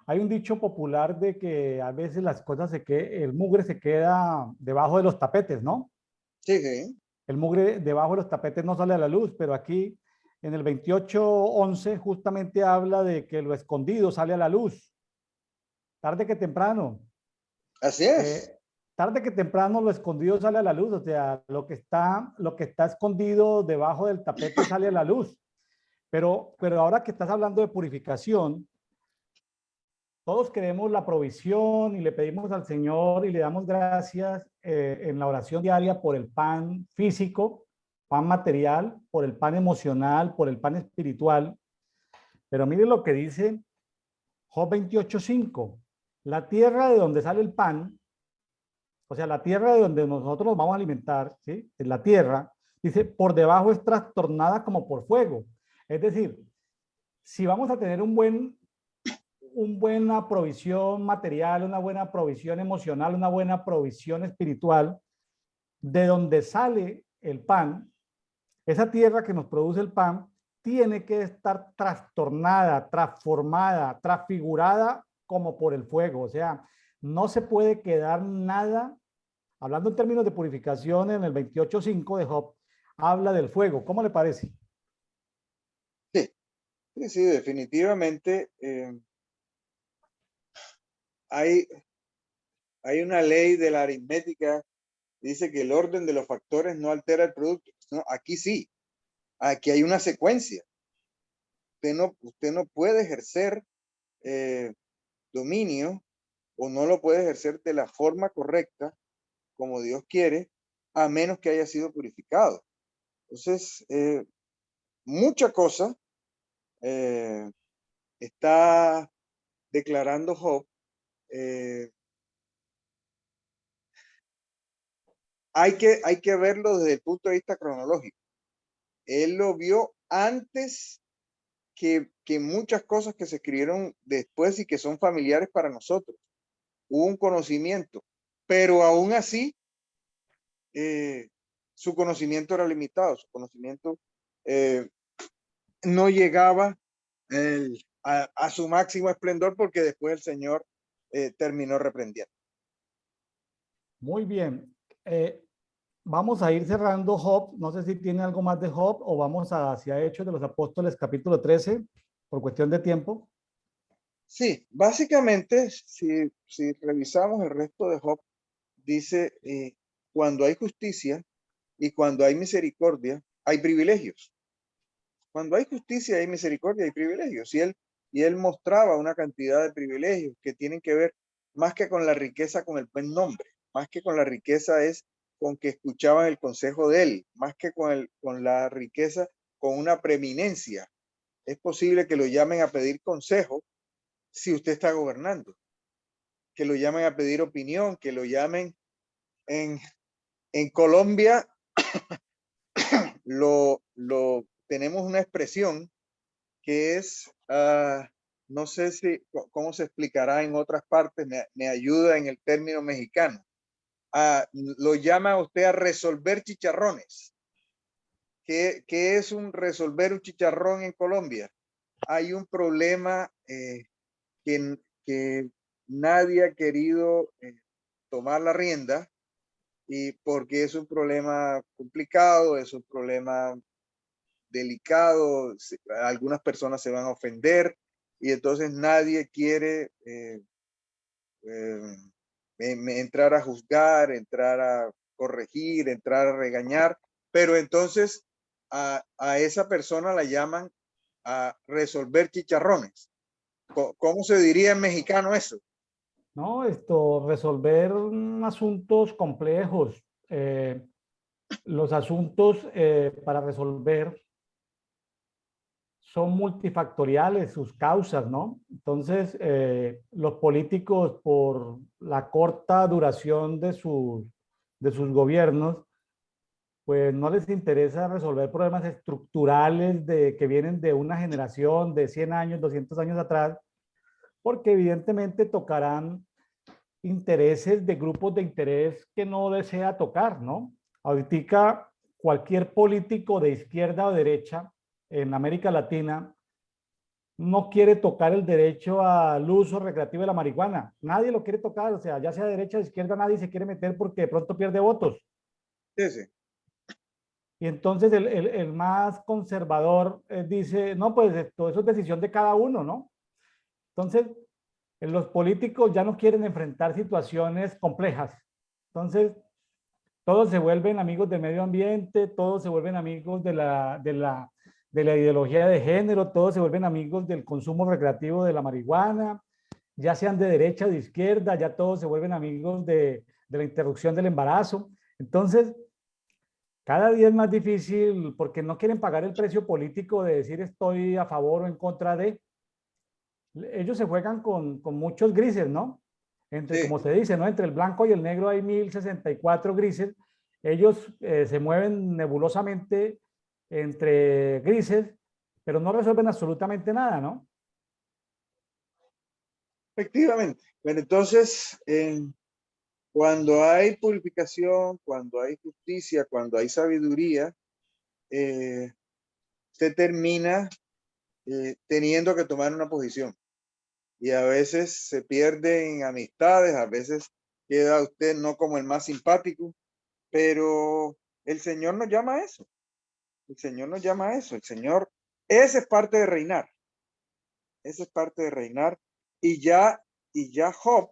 Hay un dicho popular de que a veces las cosas el mugre se queda debajo de los tapetes, ¿no? Sí, sí. El mugre debajo de los tapetes no sale a la luz, pero aquí en el 28:11 justamente habla de que lo escondido sale a la luz, tarde que temprano. Así es. Tarde que temprano lo escondido sale a la luz, o sea, lo que está escondido debajo del tapete sale a la luz. Pero ahora que estás hablando de purificación, todos queremos la provisión y le pedimos al Señor y le damos gracias en la oración diaria por el pan físico, pan material, por el pan emocional, por el pan espiritual. Pero mire lo que dice Job 28:5. La tierra de donde sale el pan, o sea, la tierra de donde nosotros nos vamos a alimentar, ¿sí? En la tierra, dice, por debajo es trastornada como por fuego. Es decir, si vamos a tener una buena provisión material, una buena provisión emocional, una buena provisión espiritual, de donde sale el pan, esa tierra que nos produce el pan, tiene que estar trastornada, transformada, transfigurada como por el fuego. O sea, no se puede quedar nada. Hablando en términos de purificación, en el 28:5 de Job, habla del fuego. ¿Cómo le parece? Sí, definitivamente hay hay una ley de la aritmética, dice que el orden de los factores no altera el producto. No, aquí sí, aquí hay una secuencia. Usted no puede ejercer dominio o no lo puede ejercer de la forma correcta, como Dios quiere, a menos que haya sido purificado. Entonces, mucha cosa está declarando Job. Hay que verlo desde el punto de vista cronológico. Él lo vio antes que muchas cosas que se escribieron después y que son familiares para nosotros. Hubo un conocimiento, pero aún así su conocimiento era limitado, su conocimiento no llegaba a su máximo esplendor porque después el Señor terminó reprendiendo. Muy bien. Vamos a ir cerrando Job. No sé si tiene algo más de Job o vamos hacia Hechos de los Apóstoles, capítulo 13, por cuestión de tiempo. Sí, básicamente, si revisamos el resto de Job, dice, cuando hay justicia y cuando hay misericordia, hay privilegios. Cuando hay justicia, hay misericordia, hay privilegios. Y él mostraba una cantidad de privilegios que tienen que ver más que con la riqueza, con el buen nombre, más que con la riqueza es con que escuchaban el consejo de él, más que con la riqueza, con una preeminencia. Es posible que lo llamen a pedir consejo si usted está gobernando, que lo llamen a pedir opinión, que lo llamen en Colombia, tenemos una expresión que es, no sé cómo se explicará en otras partes, me ayuda en el término mexicano. Lo llama usted a resolver chicharrones. ¿Qué es resolver un chicharrón en Colombia? Hay un problema que nadie ha querido tomar la rienda y porque es un problema complicado, es un problema delicado, algunas personas se van a ofender y entonces nadie quiere entrar a juzgar, entrar a corregir, entrar a regañar, pero entonces a esa persona la llaman a resolver chicharrones. ¿Cómo se diría en mexicano eso? No, resolver asuntos complejos. Los asuntos para resolver son multifactoriales, sus causas, ¿no? Entonces, los políticos, por la corta duración de sus gobiernos, pues no les interesa resolver problemas estructurales que vienen de una generación de 100 años, 200 años atrás, porque evidentemente tocarán intereses de grupos de interés que no desea tocar, ¿no? Ahorita cualquier político de izquierda o derecha en América Latina no quiere tocar el derecho al uso recreativo de la marihuana. Nadie lo quiere tocar, o sea, ya sea de derecha o de izquierda, nadie se quiere meter porque de pronto pierde votos. Sí, sí. Y entonces el más conservador dice, no, pues esto, eso es decisión de cada uno, ¿no? Entonces, los políticos ya no quieren enfrentar situaciones complejas. Entonces, todos se vuelven amigos del medio ambiente, todos se vuelven amigos de la ideología de género, todos se vuelven amigos del consumo recreativo de la marihuana, ya sean de derecha o de izquierda, ya todos se vuelven amigos de la interrupción del embarazo. Entonces, cada día es más difícil porque no quieren pagar el precio político de decir estoy a favor o en contra de. Ellos se juegan con muchos grises, ¿no? Sí. Como se dice, ¿no? Entre el blanco y el negro hay 1064 grises. Ellos se mueven nebulosamente entre grises, pero no resuelven absolutamente nada, ¿no? Efectivamente. Pero entonces, cuando hay purificación, cuando hay justicia, cuando hay sabiduría, se termina teniendo que tomar una posición. Y a veces se pierden amistades, a veces queda usted no como el más simpático, pero el Señor nos llama a eso. El Señor nos llama a eso. El Señor, esa es parte de reinar. Esa es parte de reinar. Y ya Job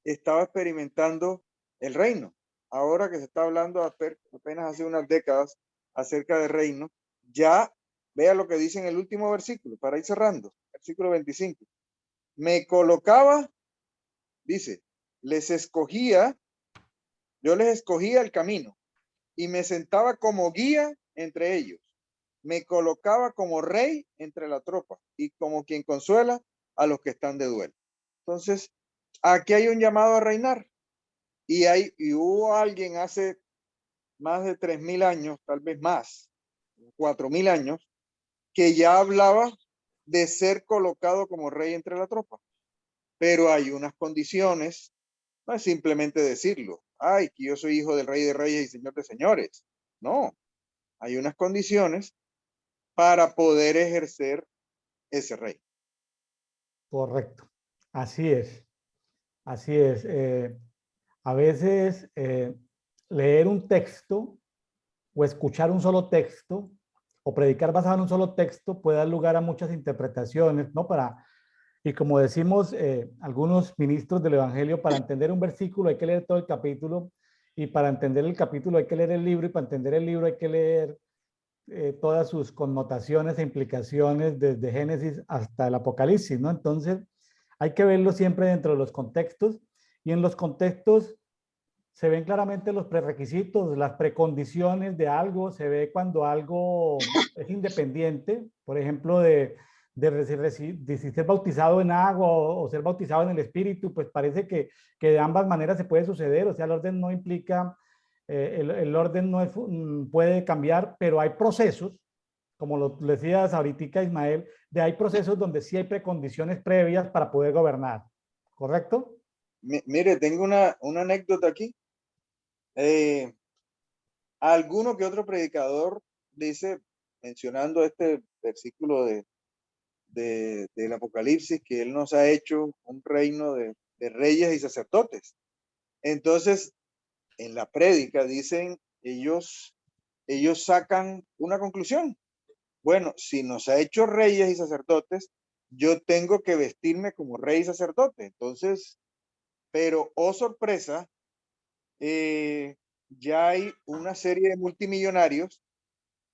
estaba experimentando el reino. Ahora que se está hablando apenas hace unas décadas acerca del reino, ya vea lo que dice en el último versículo, para ir cerrando, versículo 25. Me colocaba, dice, yo les escogía el camino y me sentaba como guía entre ellos. Me colocaba como rey entre la tropa y como quien consuela a los que están de duelo. Entonces, aquí hay un llamado a reinar. Y hubo alguien hace más de 3.000 años, tal vez más, 4.000 años, que ya hablaba de ser colocado como rey entre la tropa. Pero hay unas condiciones, no es simplemente decirlo, ay, que yo soy hijo del rey de reyes y señor de señores. No, hay unas condiciones para poder ejercer ese rey. Correcto. Así es. Así es. A veces leer un texto o escuchar un solo texto o predicar basado en un solo texto puede dar lugar a muchas interpretaciones, ¿no? Y como decimos algunos ministros del Evangelio, para entender un versículo hay que leer todo el capítulo, y para entender el capítulo hay que leer el libro, y para entender el libro hay que leer todas sus connotaciones e implicaciones desde Génesis hasta el Apocalipsis, ¿no? Entonces, hay que verlo siempre dentro de los contextos, y en los contextos se ven claramente los prerequisitos, las precondiciones de algo, se ve cuando algo es independiente, por ejemplo, de si ser bautizado en agua o ser bautizado en el Espíritu, pues parece que de ambas maneras se puede suceder, o sea, el orden no implica, el orden no es, puede cambiar, pero hay procesos, como lo decías ahorita, Ismael, de hay procesos donde sí hay precondiciones previas para poder gobernar, ¿correcto? Mire, tengo una anécdota aquí. Alguno que otro predicador dice, mencionando este versículo del Apocalipsis, que él nos ha hecho un reino de reyes y sacerdotes. Entonces, en la prédica dicen, ellos sacan una conclusión. Bueno, si nos ha hecho reyes y sacerdotes, yo tengo que vestirme como rey y sacerdote. Entonces, pero, oh sorpresa, ya hay una serie de multimillonarios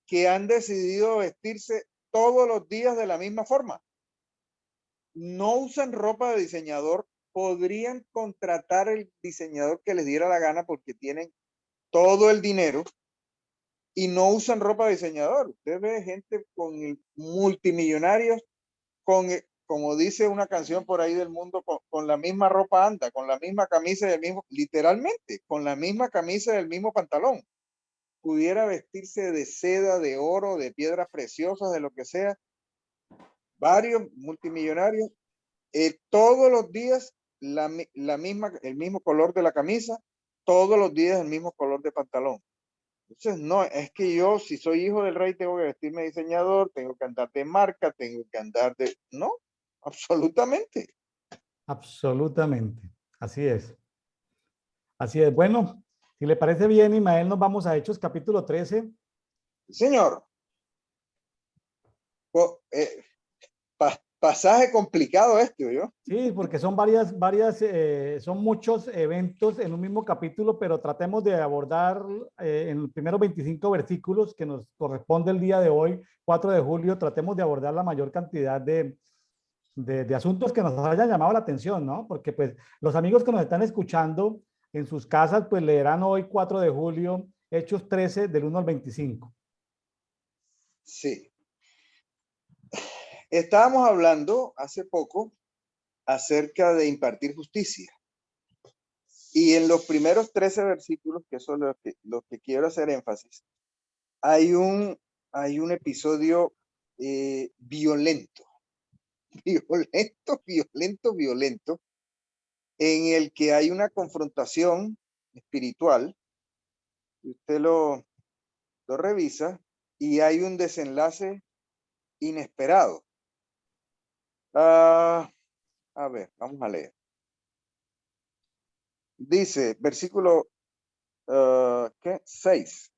que han decidido vestirse todos los días de la misma forma. No usan ropa de diseñador, podrían contratar el diseñador que les diera la gana porque tienen todo el dinero y no usan ropa de diseñador. Usted ve gente con multimillonarios, como dice una canción por ahí del mundo, con la misma ropa anda, con la misma camisa y el mismo, literalmente, con la misma camisa y el mismo pantalón. Pudiera vestirse de seda, de oro, de piedras preciosas, de lo que sea. Varios multimillonarios, todos los días el mismo color de la camisa, todos los días el mismo color de pantalón. Entonces, no, es que yo, si soy hijo del rey, tengo que vestirme de diseñador, tengo que andar de marca, tengo que andar de... No, absolutamente. Absolutamente. Así es. Así es. Bueno, si le parece bien, Ismael, nos vamos a Hechos capítulo 13. Señor, eh, pasaje complicado este, ¿yo? Sí, porque son son muchos eventos en un mismo capítulo, pero tratemos de abordar en los primeros 25 versículos que nos corresponde el día de hoy, 4 de julio, tratemos de abordar la mayor cantidad de asuntos que nos hayan llamado la atención, ¿no? Porque pues los amigos que nos están escuchando en sus casas, pues leerán hoy 4 de julio, Hechos 13 del 1 al 25. Sí. Estábamos hablando hace poco acerca de impartir justicia. Y en los primeros 13 versículos, que son los que quiero hacer énfasis, hay un episodio violento, violento, en el que hay una confrontación espiritual. Usted lo revisa y hay un desenlace inesperado. A ver, vamos a leer. Dice, versículo 6.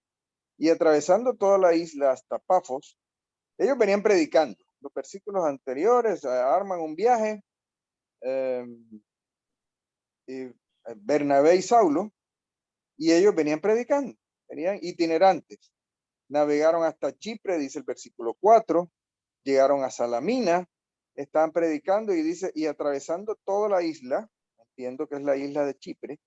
Y atravesando toda la isla hasta Pafos, ellos venían predicando. Los versículos anteriores arman un viaje Bernabé y Saulo, y ellos venían predicando, venían itinerantes. Navegaron hasta Chipre, dice el versículo 4, llegaron a Salamina, estaban predicando y dice, y atravesando toda la isla, entiendo que es la isla de Chipre,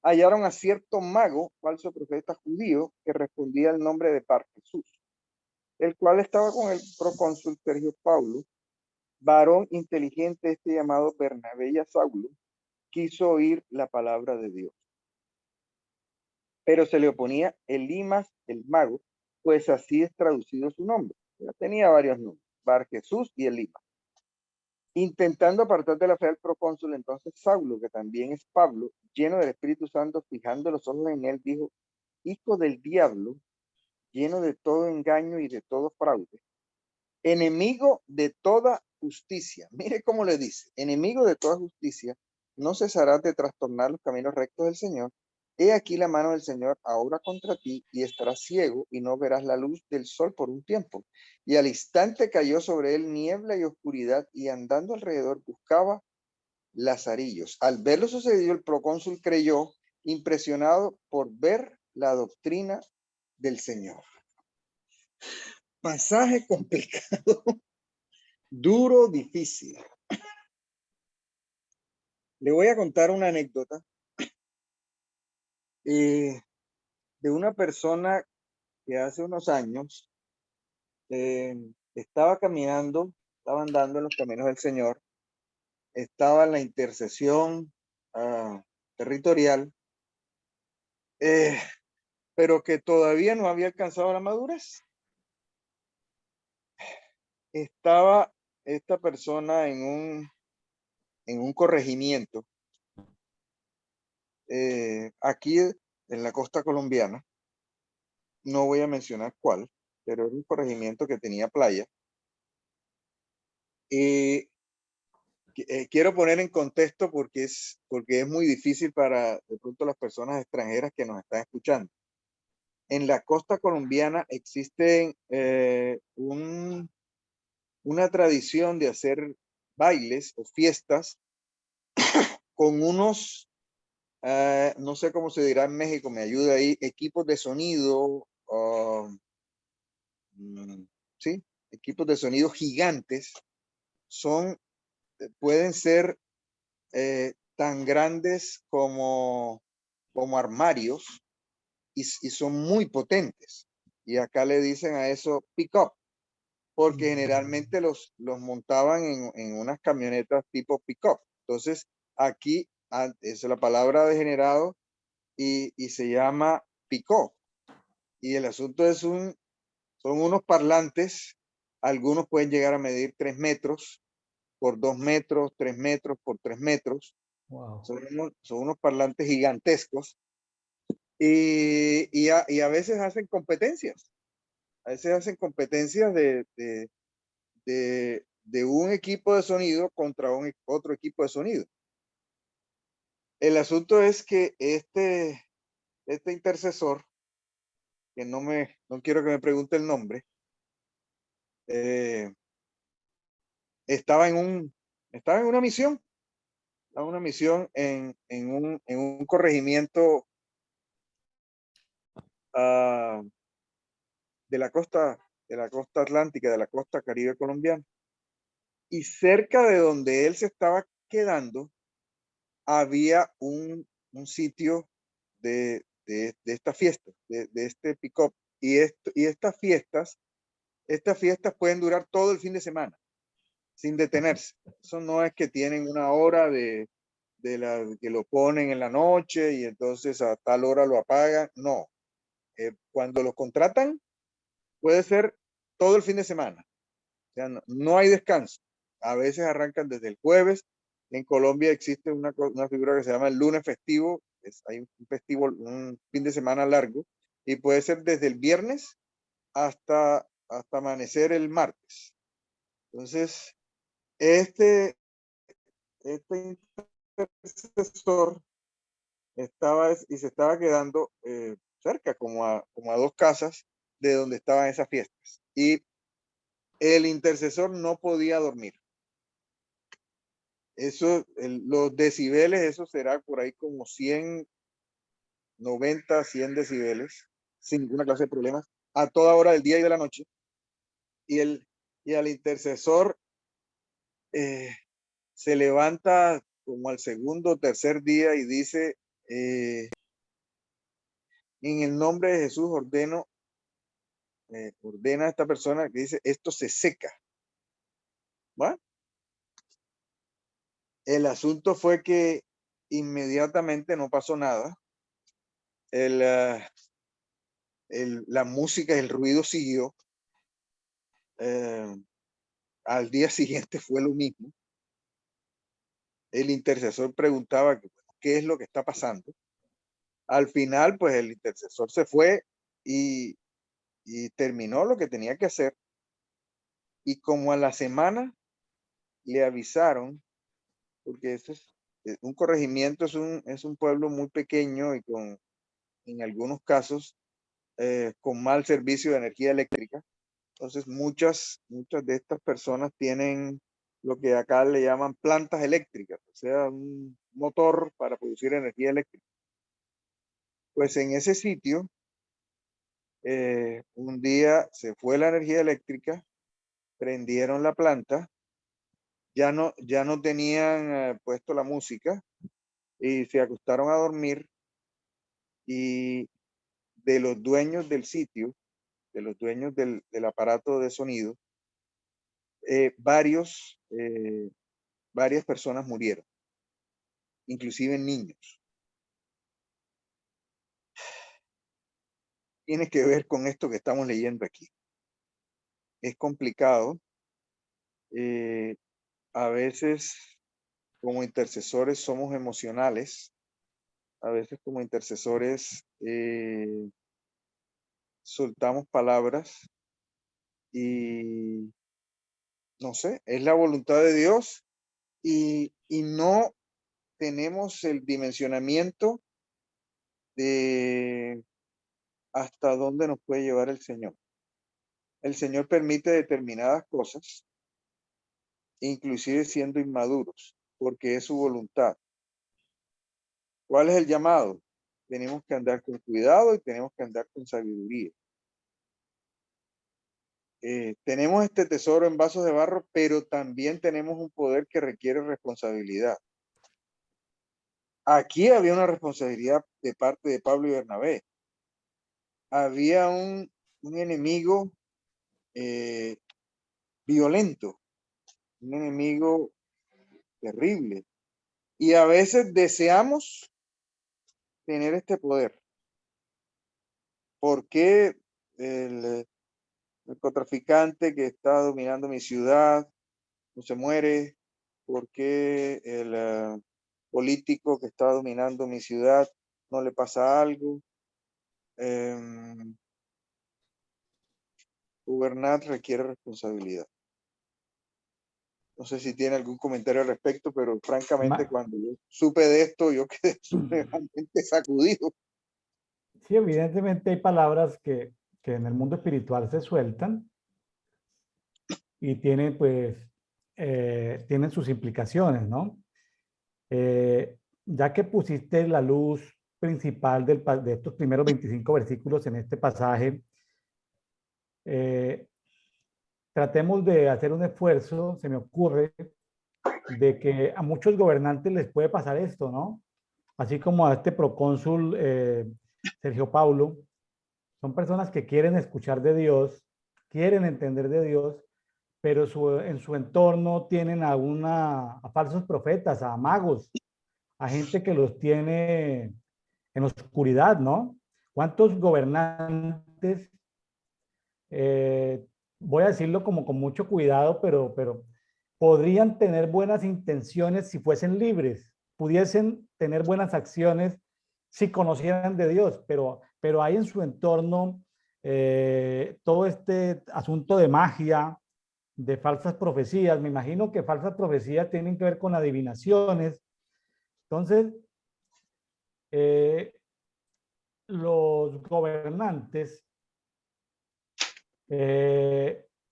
hallaron a cierto mago, falso profeta judío, que respondía al nombre de Bar Jesús, el cual estaba con el procónsul Sergio Paulo, varón inteligente, este llamado Bernabé y a Saulo, quiso oír la palabra de Dios. Pero se le oponía Elimas, el mago, pues así es traducido su nombre. Ya tenía varios nombres, Bar Jesús y Elimas. Intentando apartar de la fe al procónsul, entonces Saulo, que también es Pablo, lleno del Espíritu Santo, fijando los ojos en él, dijo, hijo del diablo, lleno de todo engaño y de todo fraude, enemigo de toda justicia. Mire cómo le dice, enemigo de toda justicia, no cesarás de trastornar los caminos rectos del Señor. He aquí la mano del Señor ahora contra ti, y estarás ciego y no verás la luz del sol por un tiempo. Y al instante cayó sobre él niebla y oscuridad, y andando alrededor buscaba lazarillos. Al ver lo sucedido, el procónsul creyó, impresionado por ver la doctrina del Señor. Pasaje complicado, duro, difícil. Le voy a contar una anécdota de una persona que hace unos años estaba caminando, estaba andando en los caminos del Señor, estaba en la intercesión territorial, pero que todavía no había alcanzado la madurez. Estaba esta persona en un corregimiento aquí en la costa colombiana. No voy a mencionar cuál, pero era un corregimiento que tenía playa. Y quiero poner en contexto porque es muy difícil para de pronto las personas extranjeras que nos están escuchando. En la costa colombiana existe una tradición de hacer bailes o fiestas con unos, no sé cómo se dirá en México, me ayuda ahí, equipos de sonido, sí, equipos de sonido gigantes. Pueden ser tan grandes como armarios y son muy potentes. Y acá le dicen a eso pick-up, porque generalmente los montaban en unas camionetas tipo pick-up. Entonces, aquí es la palabra degenerado y se llama pick-up. Y el asunto es son unos parlantes, algunos pueden llegar a medir 3 metros por 2 metros, 3 metros por 3 metros. Wow. Son unos parlantes gigantescos y a veces hacen competencias. A veces hacen competencias de un equipo de sonido contra otro equipo de sonido. El asunto es que este intercesor, que no quiero que me pregunte el nombre, estaba en una misión, en un corregimiento de la costa atlántica, de la costa caribe colombiana. Y cerca de donde él se estaba quedando, había un sitio de esta fiesta, de este pick-up. Y estas fiestas pueden durar todo el fin de semana, sin detenerse. Eso no es que tienen una hora que lo ponen en la noche y entonces a tal hora lo apagan. No. Cuando lo contratan, puede ser todo el fin de semana. O sea, no hay descanso. A veces arrancan desde el jueves. En Colombia existe una figura que se llama el lunes festivo. Hay un festivo, un fin de semana largo, y puede ser desde el viernes hasta amanecer el martes. Entonces, este intercesor se estaba quedando cerca, como a 2 casas de donde estaban esas fiestas. Y el intercesor no podía dormir. Eso, los decibeles, eso será por ahí como 100, 90, 100 decibeles, sin ninguna clase de problemas, a toda hora del día y de la noche. Y al intercesor se levanta como al segundo o tercer día y dice, en el nombre de Jesús ordena a esta persona que dice, esto se seca. ¿Va? El asunto fue que inmediatamente no pasó nada. La música, el ruido siguió. Al día siguiente fue lo mismo. El intercesor preguntaba qué es lo que está pasando. Al final, pues el intercesor se fue y terminó lo que tenía que hacer. Y como a la semana le avisaron, porque esto es un corregimiento, es un pueblo muy pequeño y en algunos casos, con mal servicio de energía eléctrica. Entonces, muchas de estas personas tienen lo que acá le llaman plantas eléctricas, o sea, un motor para producir energía eléctrica. Pues en ese sitio, un día se fue la energía eléctrica, prendieron la planta, ya no tenían puesto la música y se acostaron a dormir, y de los dueños del sitio, de los dueños del aparato de sonido, varias personas murieron, inclusive niños. Tiene que ver con esto que estamos leyendo aquí. Es complicado. A veces como intercesores somos emocionales. A veces como intercesores soltamos palabras y no sé, es la voluntad de Dios y no tenemos el dimensionamiento de hasta dónde nos puede llevar el Señor. El Señor permite determinadas cosas, inclusive siendo inmaduros, porque es su voluntad. ¿Cuál es el llamado? Tenemos que andar con cuidado y tenemos que andar con sabiduría. Tenemos este tesoro en vasos de barro, pero también tenemos un poder que requiere responsabilidad. Aquí había una responsabilidad de parte de Pablo y Bernabé. Había un enemigo violento, un enemigo terrible. Y a veces deseamos tener este poder. ¿Por qué el narcotraficante que está dominando mi ciudad no se muere? ¿Por qué el político que está dominando mi ciudad no le pasa algo? Gobernar requiere responsabilidad. No sé si tiene algún comentario al respecto, pero francamente cuando yo supe de esto, yo quedé supremamente sacudido. Sí, evidentemente hay palabras que en el mundo espiritual se sueltan y tienen, pues, tienen sus implicaciones, ¿no? Ya que pusiste la luz principal de estos primeros 25 versículos en este pasaje, eh, tratemos de hacer un esfuerzo, se me ocurre, de que a muchos gobernantes les puede pasar esto, ¿no? Así como a este procónsul Sergio Paulo, son personas que quieren escuchar de Dios, quieren entender de Dios, pero en su entorno tienen a falsos profetas, a magos, a gente que los tiene en oscuridad, ¿no? ¿Cuántos gobernantes, voy a decirlo como con mucho cuidado, pero podrían tener buenas intenciones si fuesen libres, pudiesen tener buenas acciones si conocieran de Dios, pero hay en su entorno todo este asunto de magia, de falsas profecías. Me imagino que falsas profecías tienen que ver con adivinaciones. Entonces, los gobernantes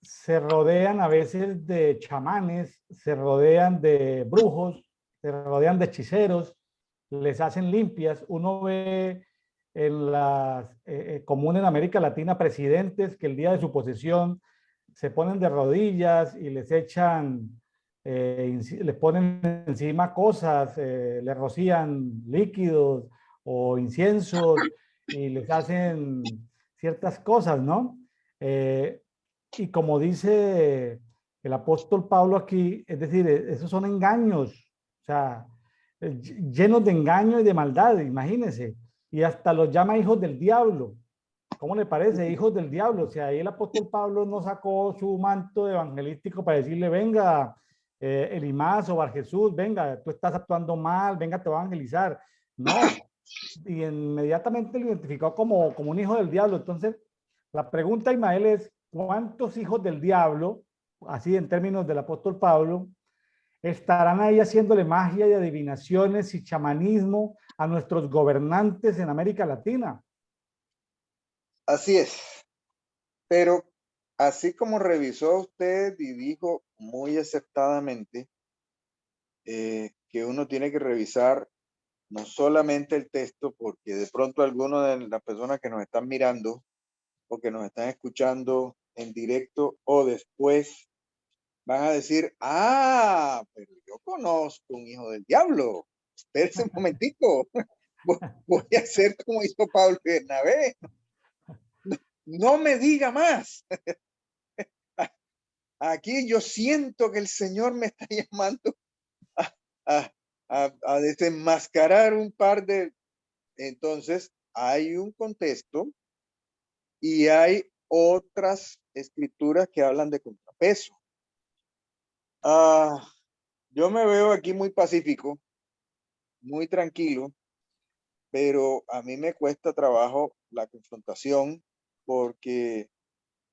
se rodean a veces de chamanes, se rodean de brujos, se rodean de hechiceros, les hacen limpias. Uno ve en las, común en América Latina, presidentes que el día de su posesión se ponen de rodillas y les echan, les ponen encima cosas, les rocían líquidos o inciensos y les hacen ciertas cosas, ¿no? Eh, y como dice el apóstol Pablo aquí, es decir, esos son engaños, o sea, llenos de engaño y de maldad, imagínense. Y hasta los llama hijos del diablo. ¿Cómo le parece? Hijos del diablo. O sea, ahí el apóstol Pablo no sacó su manto evangelístico para decirle, venga, Elimás o Bar Jesús, venga, tú estás actuando mal, venga, te voy a evangelizar. No. Y inmediatamente lo identificó como un hijo del diablo. Entonces, la pregunta, Ismael, es, ¿cuántos hijos del diablo, así en términos del apóstol Pablo, estarán ahí haciéndole magia y adivinaciones y chamanismo a nuestros gobernantes en América Latina? Así es. Pero así como revisó usted y dijo muy acertadamente que uno tiene que revisar no solamente el texto, porque de pronto algunos de las personas que nos están mirando o que nos están escuchando en directo o después van a decir, ah, pero yo conozco un hijo del diablo. Espérese un momentico. Voy a hacer como hizo Pablo y Bernabé. No me diga más. Aquí yo siento que el Señor me está llamando a, a, a desenmascarar un par de... Entonces, hay un contexto y hay otras escrituras que hablan de contrapeso. Yo me veo aquí muy pacífico, muy tranquilo, pero a mí me cuesta trabajo la confrontación porque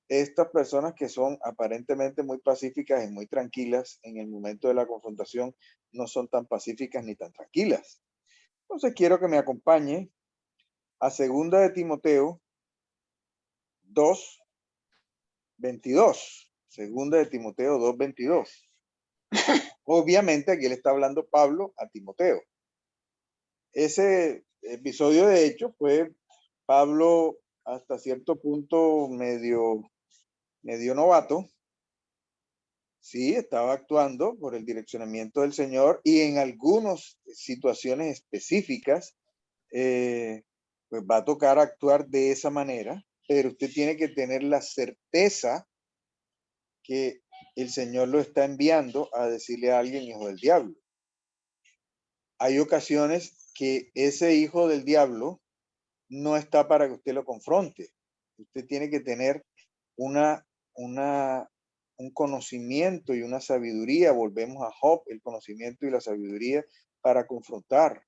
estas personas que son aparentemente muy pacíficas y muy tranquilas en el momento de la confrontación no son tan pacíficas ni tan tranquilas. Entonces quiero que me acompañe a segunda de Timoteo 2:22. Segunda de Timoteo 2:22. Obviamente aquí le está hablando Pablo a Timoteo. Ese episodio de hecho fue Pablo hasta cierto punto medio novato. Sí, estaba actuando por el direccionamiento del Señor y en algunas situaciones específicas, pues va a tocar actuar de esa manera, pero usted tiene que tener la certeza que el Señor lo está enviando a decirle a alguien hijo del diablo. Hay ocasiones que ese hijo del diablo no está para que usted lo confronte. Usted tiene que tener una, un conocimiento y una sabiduría. Volvemos a Job, el conocimiento y la sabiduría para confrontar.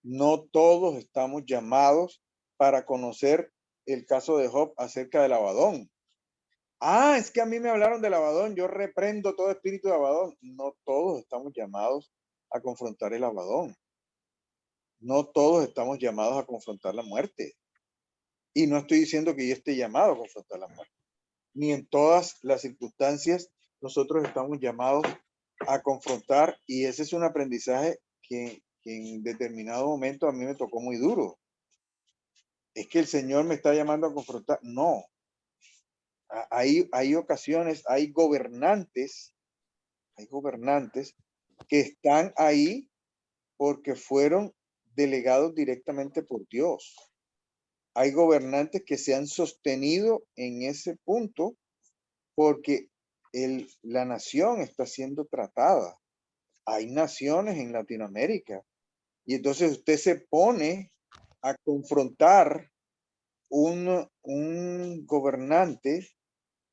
No todos estamos llamados para conocer el caso de Job acerca del Abadón. Ah, es que a mí me hablaron del Abadón, yo reprendo todo espíritu de Abadón. No todos estamos llamados a confrontar el Abadón. No todos estamos llamados a confrontar la muerte. Y no estoy diciendo que yo esté llamado a confrontar la muerte. Ni en todas las circunstancias nosotros estamos llamados a confrontar, y ese es un aprendizaje que en determinado momento a mí me tocó muy duro. Es que el Señor me está llamando a confrontar. No. Hay ocasiones, hay gobernantes que están ahí porque fueron delegados directamente por Dios. Hay gobernantes que se han sostenido en ese punto porque la nación está siendo tratada. Hay naciones en Latinoamérica y entonces usted se pone a confrontar un gobernante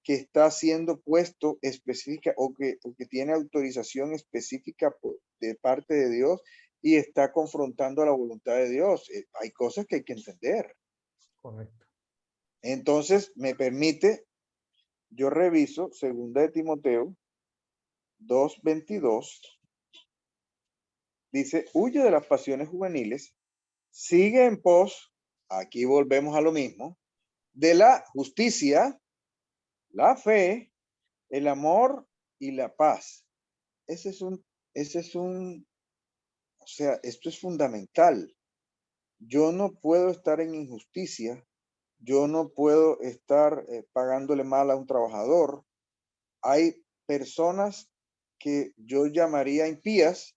que está siendo puesto específica o que tiene autorización específica de parte de Dios y está confrontando la voluntad de Dios. Hay cosas que hay que entender. Correcto. Entonces, me permite, yo reviso 2 de Timoteo 2:22. Dice, huye de las pasiones juveniles, sigue en pos, aquí volvemos a lo mismo, de la justicia, la fe, el amor y la paz. Ese es o sea, esto es fundamental. Yo no puedo estar en injusticia. Yo no puedo estar pagándole mal a un trabajador. Hay personas que yo llamaría impías,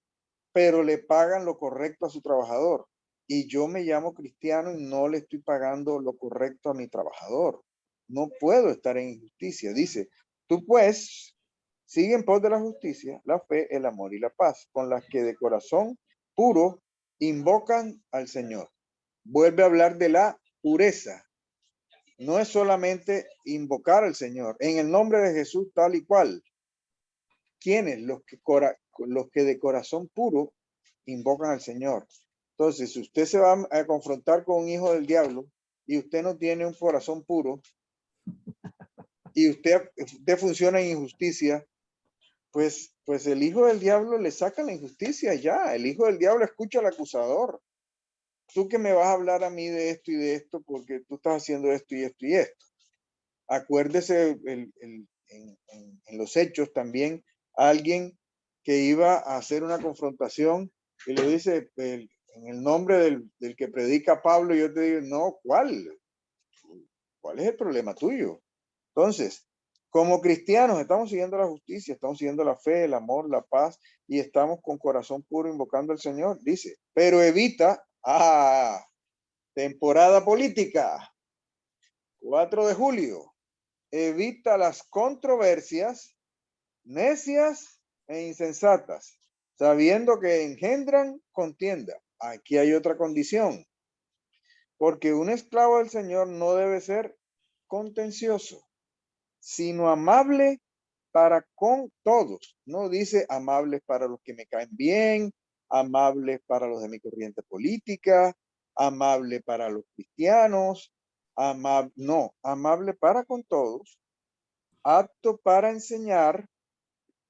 pero le pagan lo correcto a su trabajador. Y yo me llamo cristiano y no le estoy pagando lo correcto a mi trabajador. No puedo estar en injusticia. Dice, tú pues sigue en pos de la justicia, la fe, el amor y la paz, con las que de corazón puro invocan al Señor. Vuelve a hablar de la pureza. No es solamente invocar al Señor en el nombre de Jesús tal y cual. ¿Quiénes? Los que de corazón puro invocan al Señor. Entonces, si usted se va a confrontar con un hijo del diablo y usted no tiene un corazón puro y usted funciona en injusticia, pues el hijo del diablo le saca la injusticia ya. El hijo del diablo escucha al acusador. Tú que me vas a hablar a mí de esto y de esto porque tú estás haciendo esto y esto y esto. Acuérdese en los hechos también alguien que iba a hacer una confrontación y le dice, en el nombre del que predica Pablo, yo te digo, no, ¿cuál? ¿Cuál es el problema tuyo? Entonces, como cristianos estamos siguiendo la justicia, estamos siguiendo la fe, el amor, la paz y estamos con corazón puro invocando al Señor, dice, pero evita, temporada política, 4 de julio, evita las controversias necias e insensatas, sabiendo que engendran contienda. Aquí hay otra condición, porque un esclavo del Señor no debe ser contencioso, sino amable para con todos. No dice amables para los que me caen bien, amables para los de mi corriente política, amable para los cristianos, no, amable para con todos, apto para enseñar,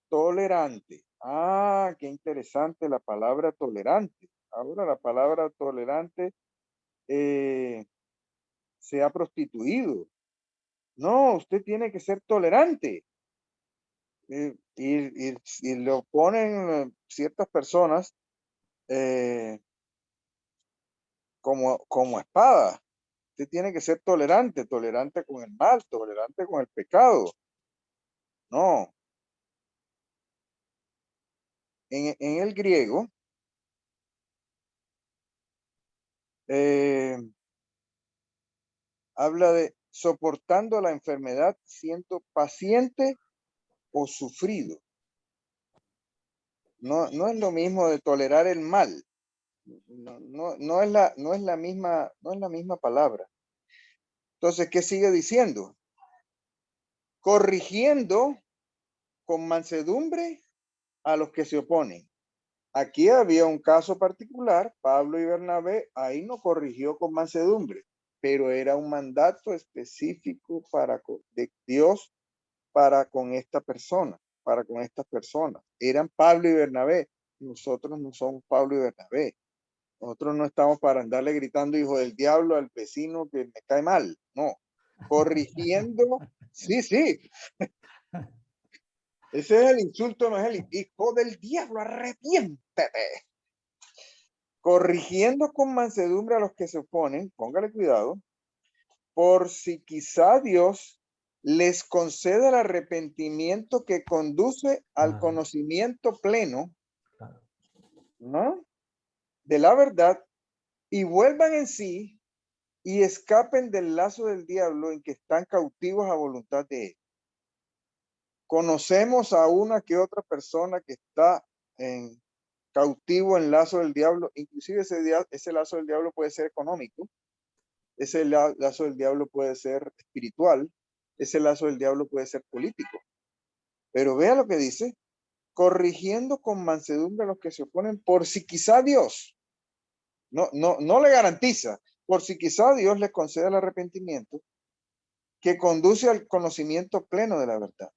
tolerante. Qué interesante la palabra tolerante. Ahora la palabra tolerante se ha prostituido. No, usted tiene que ser tolerante. Y lo ponen ciertas personas como espada. Usted tiene que ser tolerante, tolerante con el mal, tolerante con el pecado. No, en el griego, habla de soportando la enfermedad, siendo paciente o sufrido. No, no es lo mismo de tolerar el mal. No es la misma palabra. Entonces, ¿qué sigue diciendo? Corrigiendo con mansedumbre a los que se oponen. Aquí había un caso particular, Pablo y Bernabé, ahí no corrigió con mansedumbre, pero era un mandato específico de Dios para con esta persona, para con estas personas. Eran Pablo y Bernabé. Nosotros no somos Pablo y Bernabé. Nosotros no estamos para andarle gritando hijo del diablo al vecino que me cae mal. No. Corrigiendo. Sí, sí. Ese es el insulto, no es el hijo del diablo, arrepiéntete. Corrigiendo con mansedumbre a los que se oponen, póngale cuidado, por si quizá Dios les conceda el arrepentimiento que conduce al conocimiento pleno, ¿no? De la verdad y vuelvan en sí y escapen del lazo del diablo en que están cautivos a voluntad de él. Conocemos a una que otra persona que está en cautivo en lazo del diablo, inclusive ese lazo del diablo puede ser económico, ese lazo del diablo puede ser espiritual, ese lazo del diablo puede ser político. Pero vea lo que dice, corrigiendo con mansedumbre a los que se oponen, por si quizá Dios, no le garantiza, por si quizá Dios les conceda el arrepentimiento que conduce al conocimiento pleno de la verdad.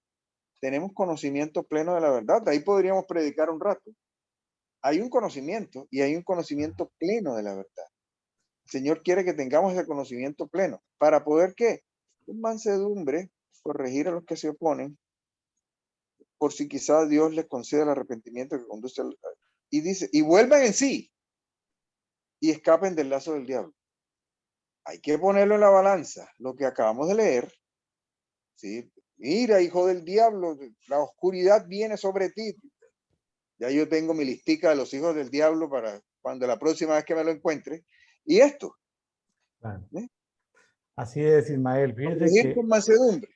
Tenemos conocimiento pleno de la verdad, de ahí podríamos predicar un rato. Hay un conocimiento y hay un conocimiento pleno de la verdad. El Señor quiere que tengamos ese conocimiento pleno. ¿Para poder qué? Con mansedumbre, corregir a los que se oponen, por si quizá Dios les conceda el arrepentimiento que conduce al... Y dice, y vuelvan en sí y escapen del lazo del diablo. Hay que ponerlo en la balanza, lo que acabamos de leer. ¿Sí? Mira, hijo del diablo, la oscuridad viene sobre ti. Ya yo tengo mi listica de los hijos del diablo para cuando la próxima vez que me lo encuentre. Y esto. Claro. ¿Eh? Así es, Ismael. Corregir con mansedumbre.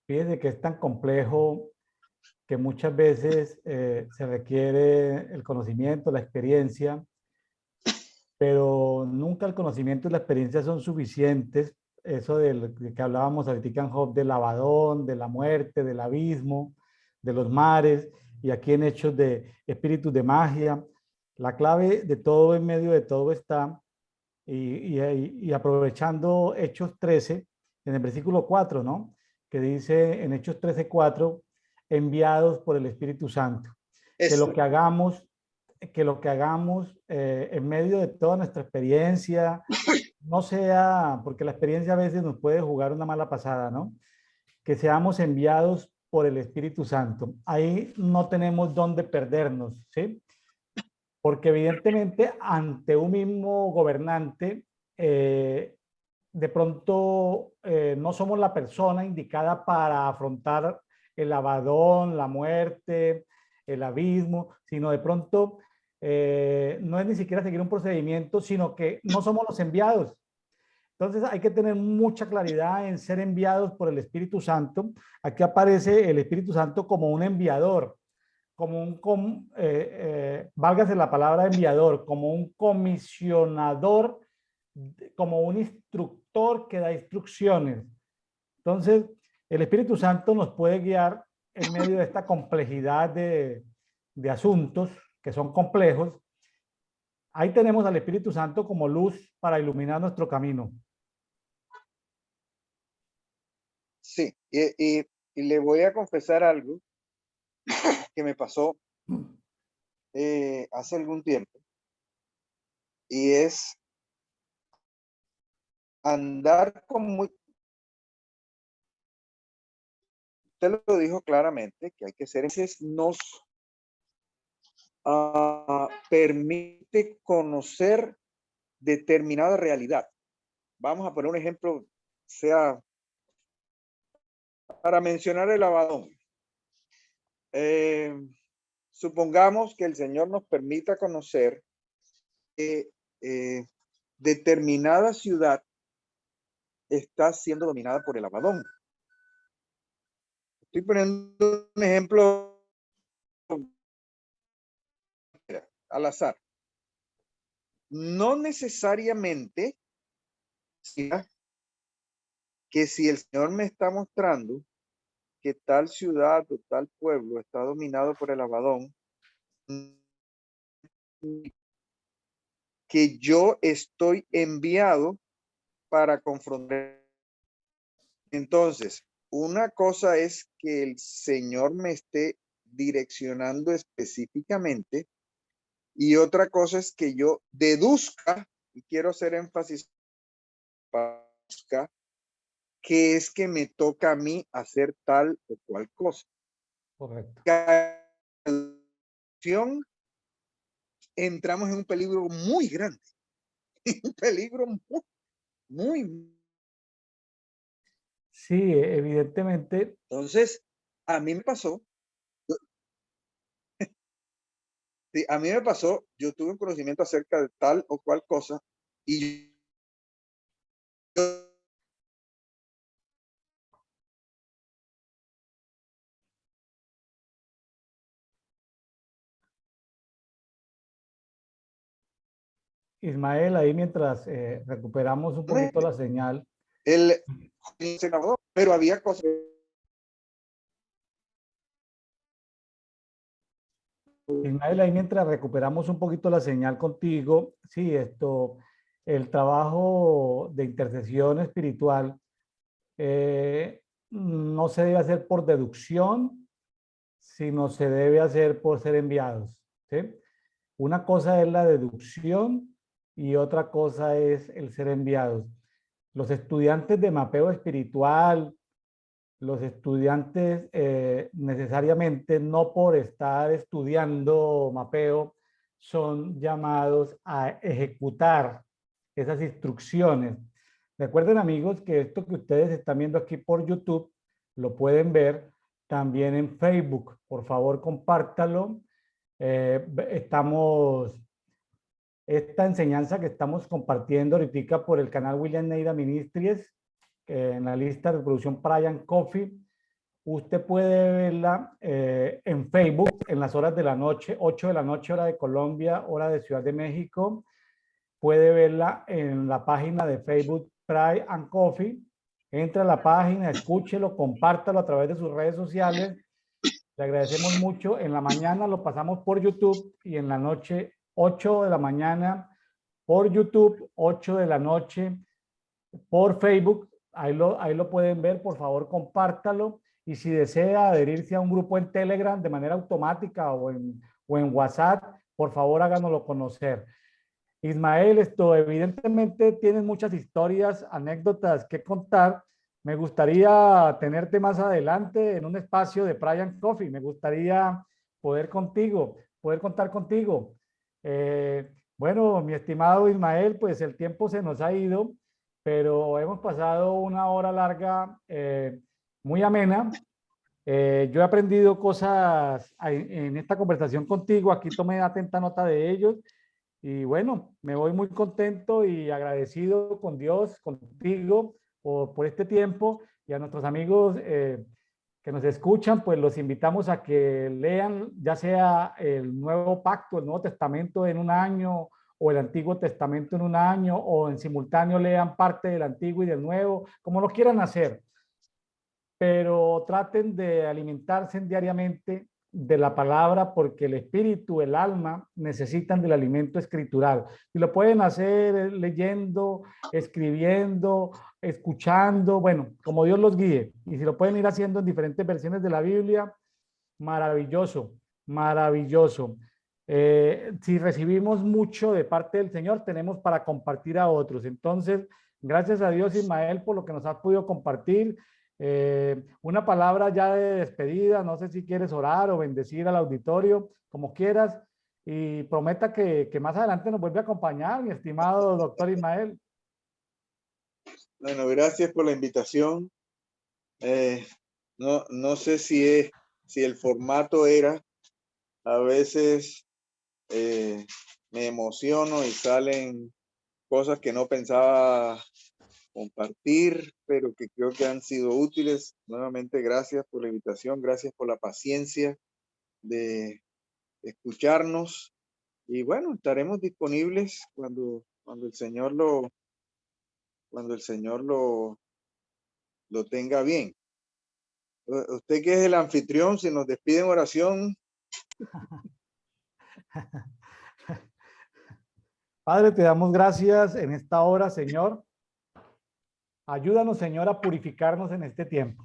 Fíjese que es tan complejo que muchas veces se requiere el conocimiento, la experiencia, pero nunca el conocimiento y la experiencia son suficientes. Eso de que hablábamos ahorita en Job, del Abadón, de la muerte, del abismo, de los mares, y aquí en Hechos de espíritus de magia. La clave de todo, en medio de todo está, y aprovechando Hechos 13, en el versículo 4, ¿no? Que dice en Hechos 13:4, enviados por el Espíritu Santo. Que lo que hagamos, en medio de toda nuestra experiencia, no sea, porque la experiencia a veces nos puede jugar una mala pasada, ¿no? Que seamos enviados por el Espíritu Santo. Ahí no tenemos dónde perdernos, ¿sí? Porque evidentemente ante un mismo gobernante, de pronto no somos la persona indicada para afrontar el abadón, la muerte, el abismo, sino de pronto no es ni siquiera seguir un procedimiento, sino que no somos los enviados. Entonces hay que tener mucha claridad en ser enviados por el Espíritu Santo. Aquí aparece el Espíritu Santo como un enviador, válgase la palabra enviador, como un comisionador, como un instructor que da instrucciones. Entonces, el Espíritu Santo nos puede guiar en medio de esta complejidad de asuntos que son complejos. Ahí tenemos al Espíritu Santo como luz para iluminar nuestro camino. Sí, y le voy a confesar algo que me pasó hace algún tiempo, y es andar con muy... Usted lo dijo claramente, que hay que ser... Nos permite conocer determinada realidad. Vamos a poner un ejemplo, sea para mencionar el abadón. Supongamos que el Señor nos permita conocer que determinada ciudad está siendo dominada por el abadón. Estoy poniendo un ejemplo al azar. No necesariamente que si el Señor me está mostrando que tal ciudad o tal pueblo está dominado por el abadón, que yo estoy enviado para confrontar. Entonces, una cosa es que el Señor me esté direccionando específicamente, y otra cosa es que yo deduzca, y quiero hacer énfasis, que es que me toca a mí hacer tal o cual cosa. Correcto. Entramos en un peligro muy grande, un peligro muy, muy. Sí, evidentemente. Entonces, a mí me pasó, sí, a mí me pasó, yo tuve un conocimiento acerca de tal o cual cosa, y yo, Ismael, ahí mientras recuperamos un poquito la señal. el senador, pero había cosas. Ismael, ahí mientras recuperamos un poquito la señal contigo, sí, el trabajo de intercesión espiritual no se debe hacer por deducción, sino se debe hacer por ser enviados, ¿sí? Una cosa es la deducción y otra cosa es el ser enviados. Los estudiantes de mapeo espiritual, los estudiantes necesariamente, no por estar estudiando mapeo, son llamados a ejecutar esas instrucciones. Recuerden, amigos, que esto que ustedes están viendo aquí por YouTube lo pueden ver también en Facebook. Por favor, compártalo. Esta enseñanza que estamos compartiendo ahorita por el canal William Neira Ministries, en la lista de reproducción Brian Coffee, usted puede verla en Facebook en las horas de la noche, 8 de la noche, hora de Colombia, hora de Ciudad de México. Puede verla en la página de Facebook Pride and Coffee. Entra a la página, escúchelo, compártalo a través de sus redes sociales. Le agradecemos mucho. En la mañana lo pasamos por YouTube y en la noche 8 de la mañana por YouTube, 8 de la noche por Facebook. Ahí lo pueden ver. Por favor, compártalo. Y si desea adherirse a un grupo en Telegram de manera automática o en WhatsApp, por favor háganoslo conocer. Ismael, esto evidentemente tienes muchas historias, anécdotas que contar. Me gustaría tenerte más adelante en un espacio de Brian Coffee. Me gustaría poder contar contigo. Bueno, mi estimado Ismael, pues el tiempo se nos ha ido, pero hemos pasado una hora larga, muy amena. Yo he aprendido cosas en esta conversación contigo. Aquí tomé atenta nota de ellos. Y bueno, me voy muy contento y agradecido con Dios, contigo, por este tiempo. Y a nuestros amigos que nos escuchan, pues los invitamos a que lean ya sea el Nuevo Pacto, el Nuevo Testamento en un año, o el Antiguo Testamento en un año, o en simultáneo lean parte del Antiguo y del Nuevo, como lo quieran hacer. Pero traten de alimentarse diariamente de la palabra, porque el espíritu, el alma necesitan del alimento escritural. Y lo pueden hacer leyendo, escribiendo, escuchando, bueno, como Dios los guíe. Y si lo pueden ir haciendo en diferentes versiones de la Biblia, maravilloso, maravilloso. Si recibimos mucho de parte del Señor, tenemos para compartir a otros. Entonces, gracias a Dios, Ismael, por lo que nos has podido compartir. Una palabra ya de despedida, no sé si quieres orar o bendecir al auditorio, como quieras, y prometa que más adelante nos vuelve a acompañar, mi estimado doctor Ismael. Bueno, gracias por la invitación. No sé si el formato era, a veces me emociono y salen cosas que no pensaba compartir, pero que creo que han sido útiles. Nuevamente, gracias por la invitación, gracias por la paciencia de escucharnos. Y bueno, estaremos disponibles cuando el Señor lo tenga bien. Usted, que es el anfitrión, si nos despide en oración. Padre, te damos gracias en esta hora, Señor. Ayúdanos, Señor, a purificarnos en este tiempo.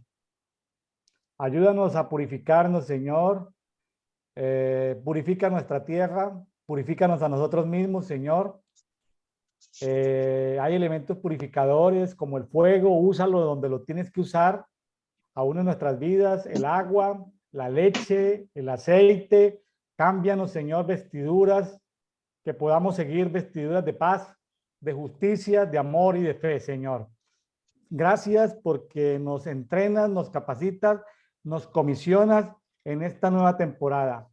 Ayúdanos a purificarnos, Señor. Purifica nuestra tierra, purifícanos a nosotros mismos, Señor. Hay elementos purificadores como el fuego, úsalo donde lo tienes que usar, aún en nuestras vidas, el agua, la leche, el aceite. Cámbianos, Señor, vestiduras, que podamos seguir vestiduras de paz, de justicia, de amor y de fe, Señor. Gracias porque nos entrenas, nos capacitas, nos comisionas en esta nueva temporada.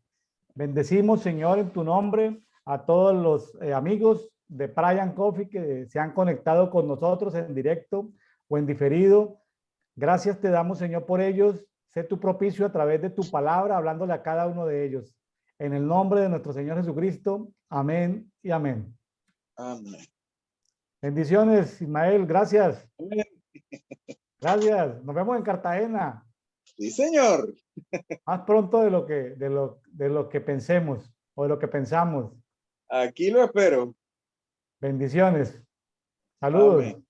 Bendecimos, Señor, en tu nombre a todos los amigos de Brian Coffee que se han conectado con nosotros en directo o en diferido. Gracias te damos, Señor, por ellos. Sé tu propicio a través de tu palabra, hablándole a cada uno de ellos. En el nombre de nuestro Señor Jesucristo. Amén y amén. Amén. Bendiciones, Ismael. Gracias. Gracias. Nos vemos en Cartagena. Sí, señor. Más pronto de lo que pensemos o de lo que pensamos. Aquí lo espero. Bendiciones. Saludos. Amén.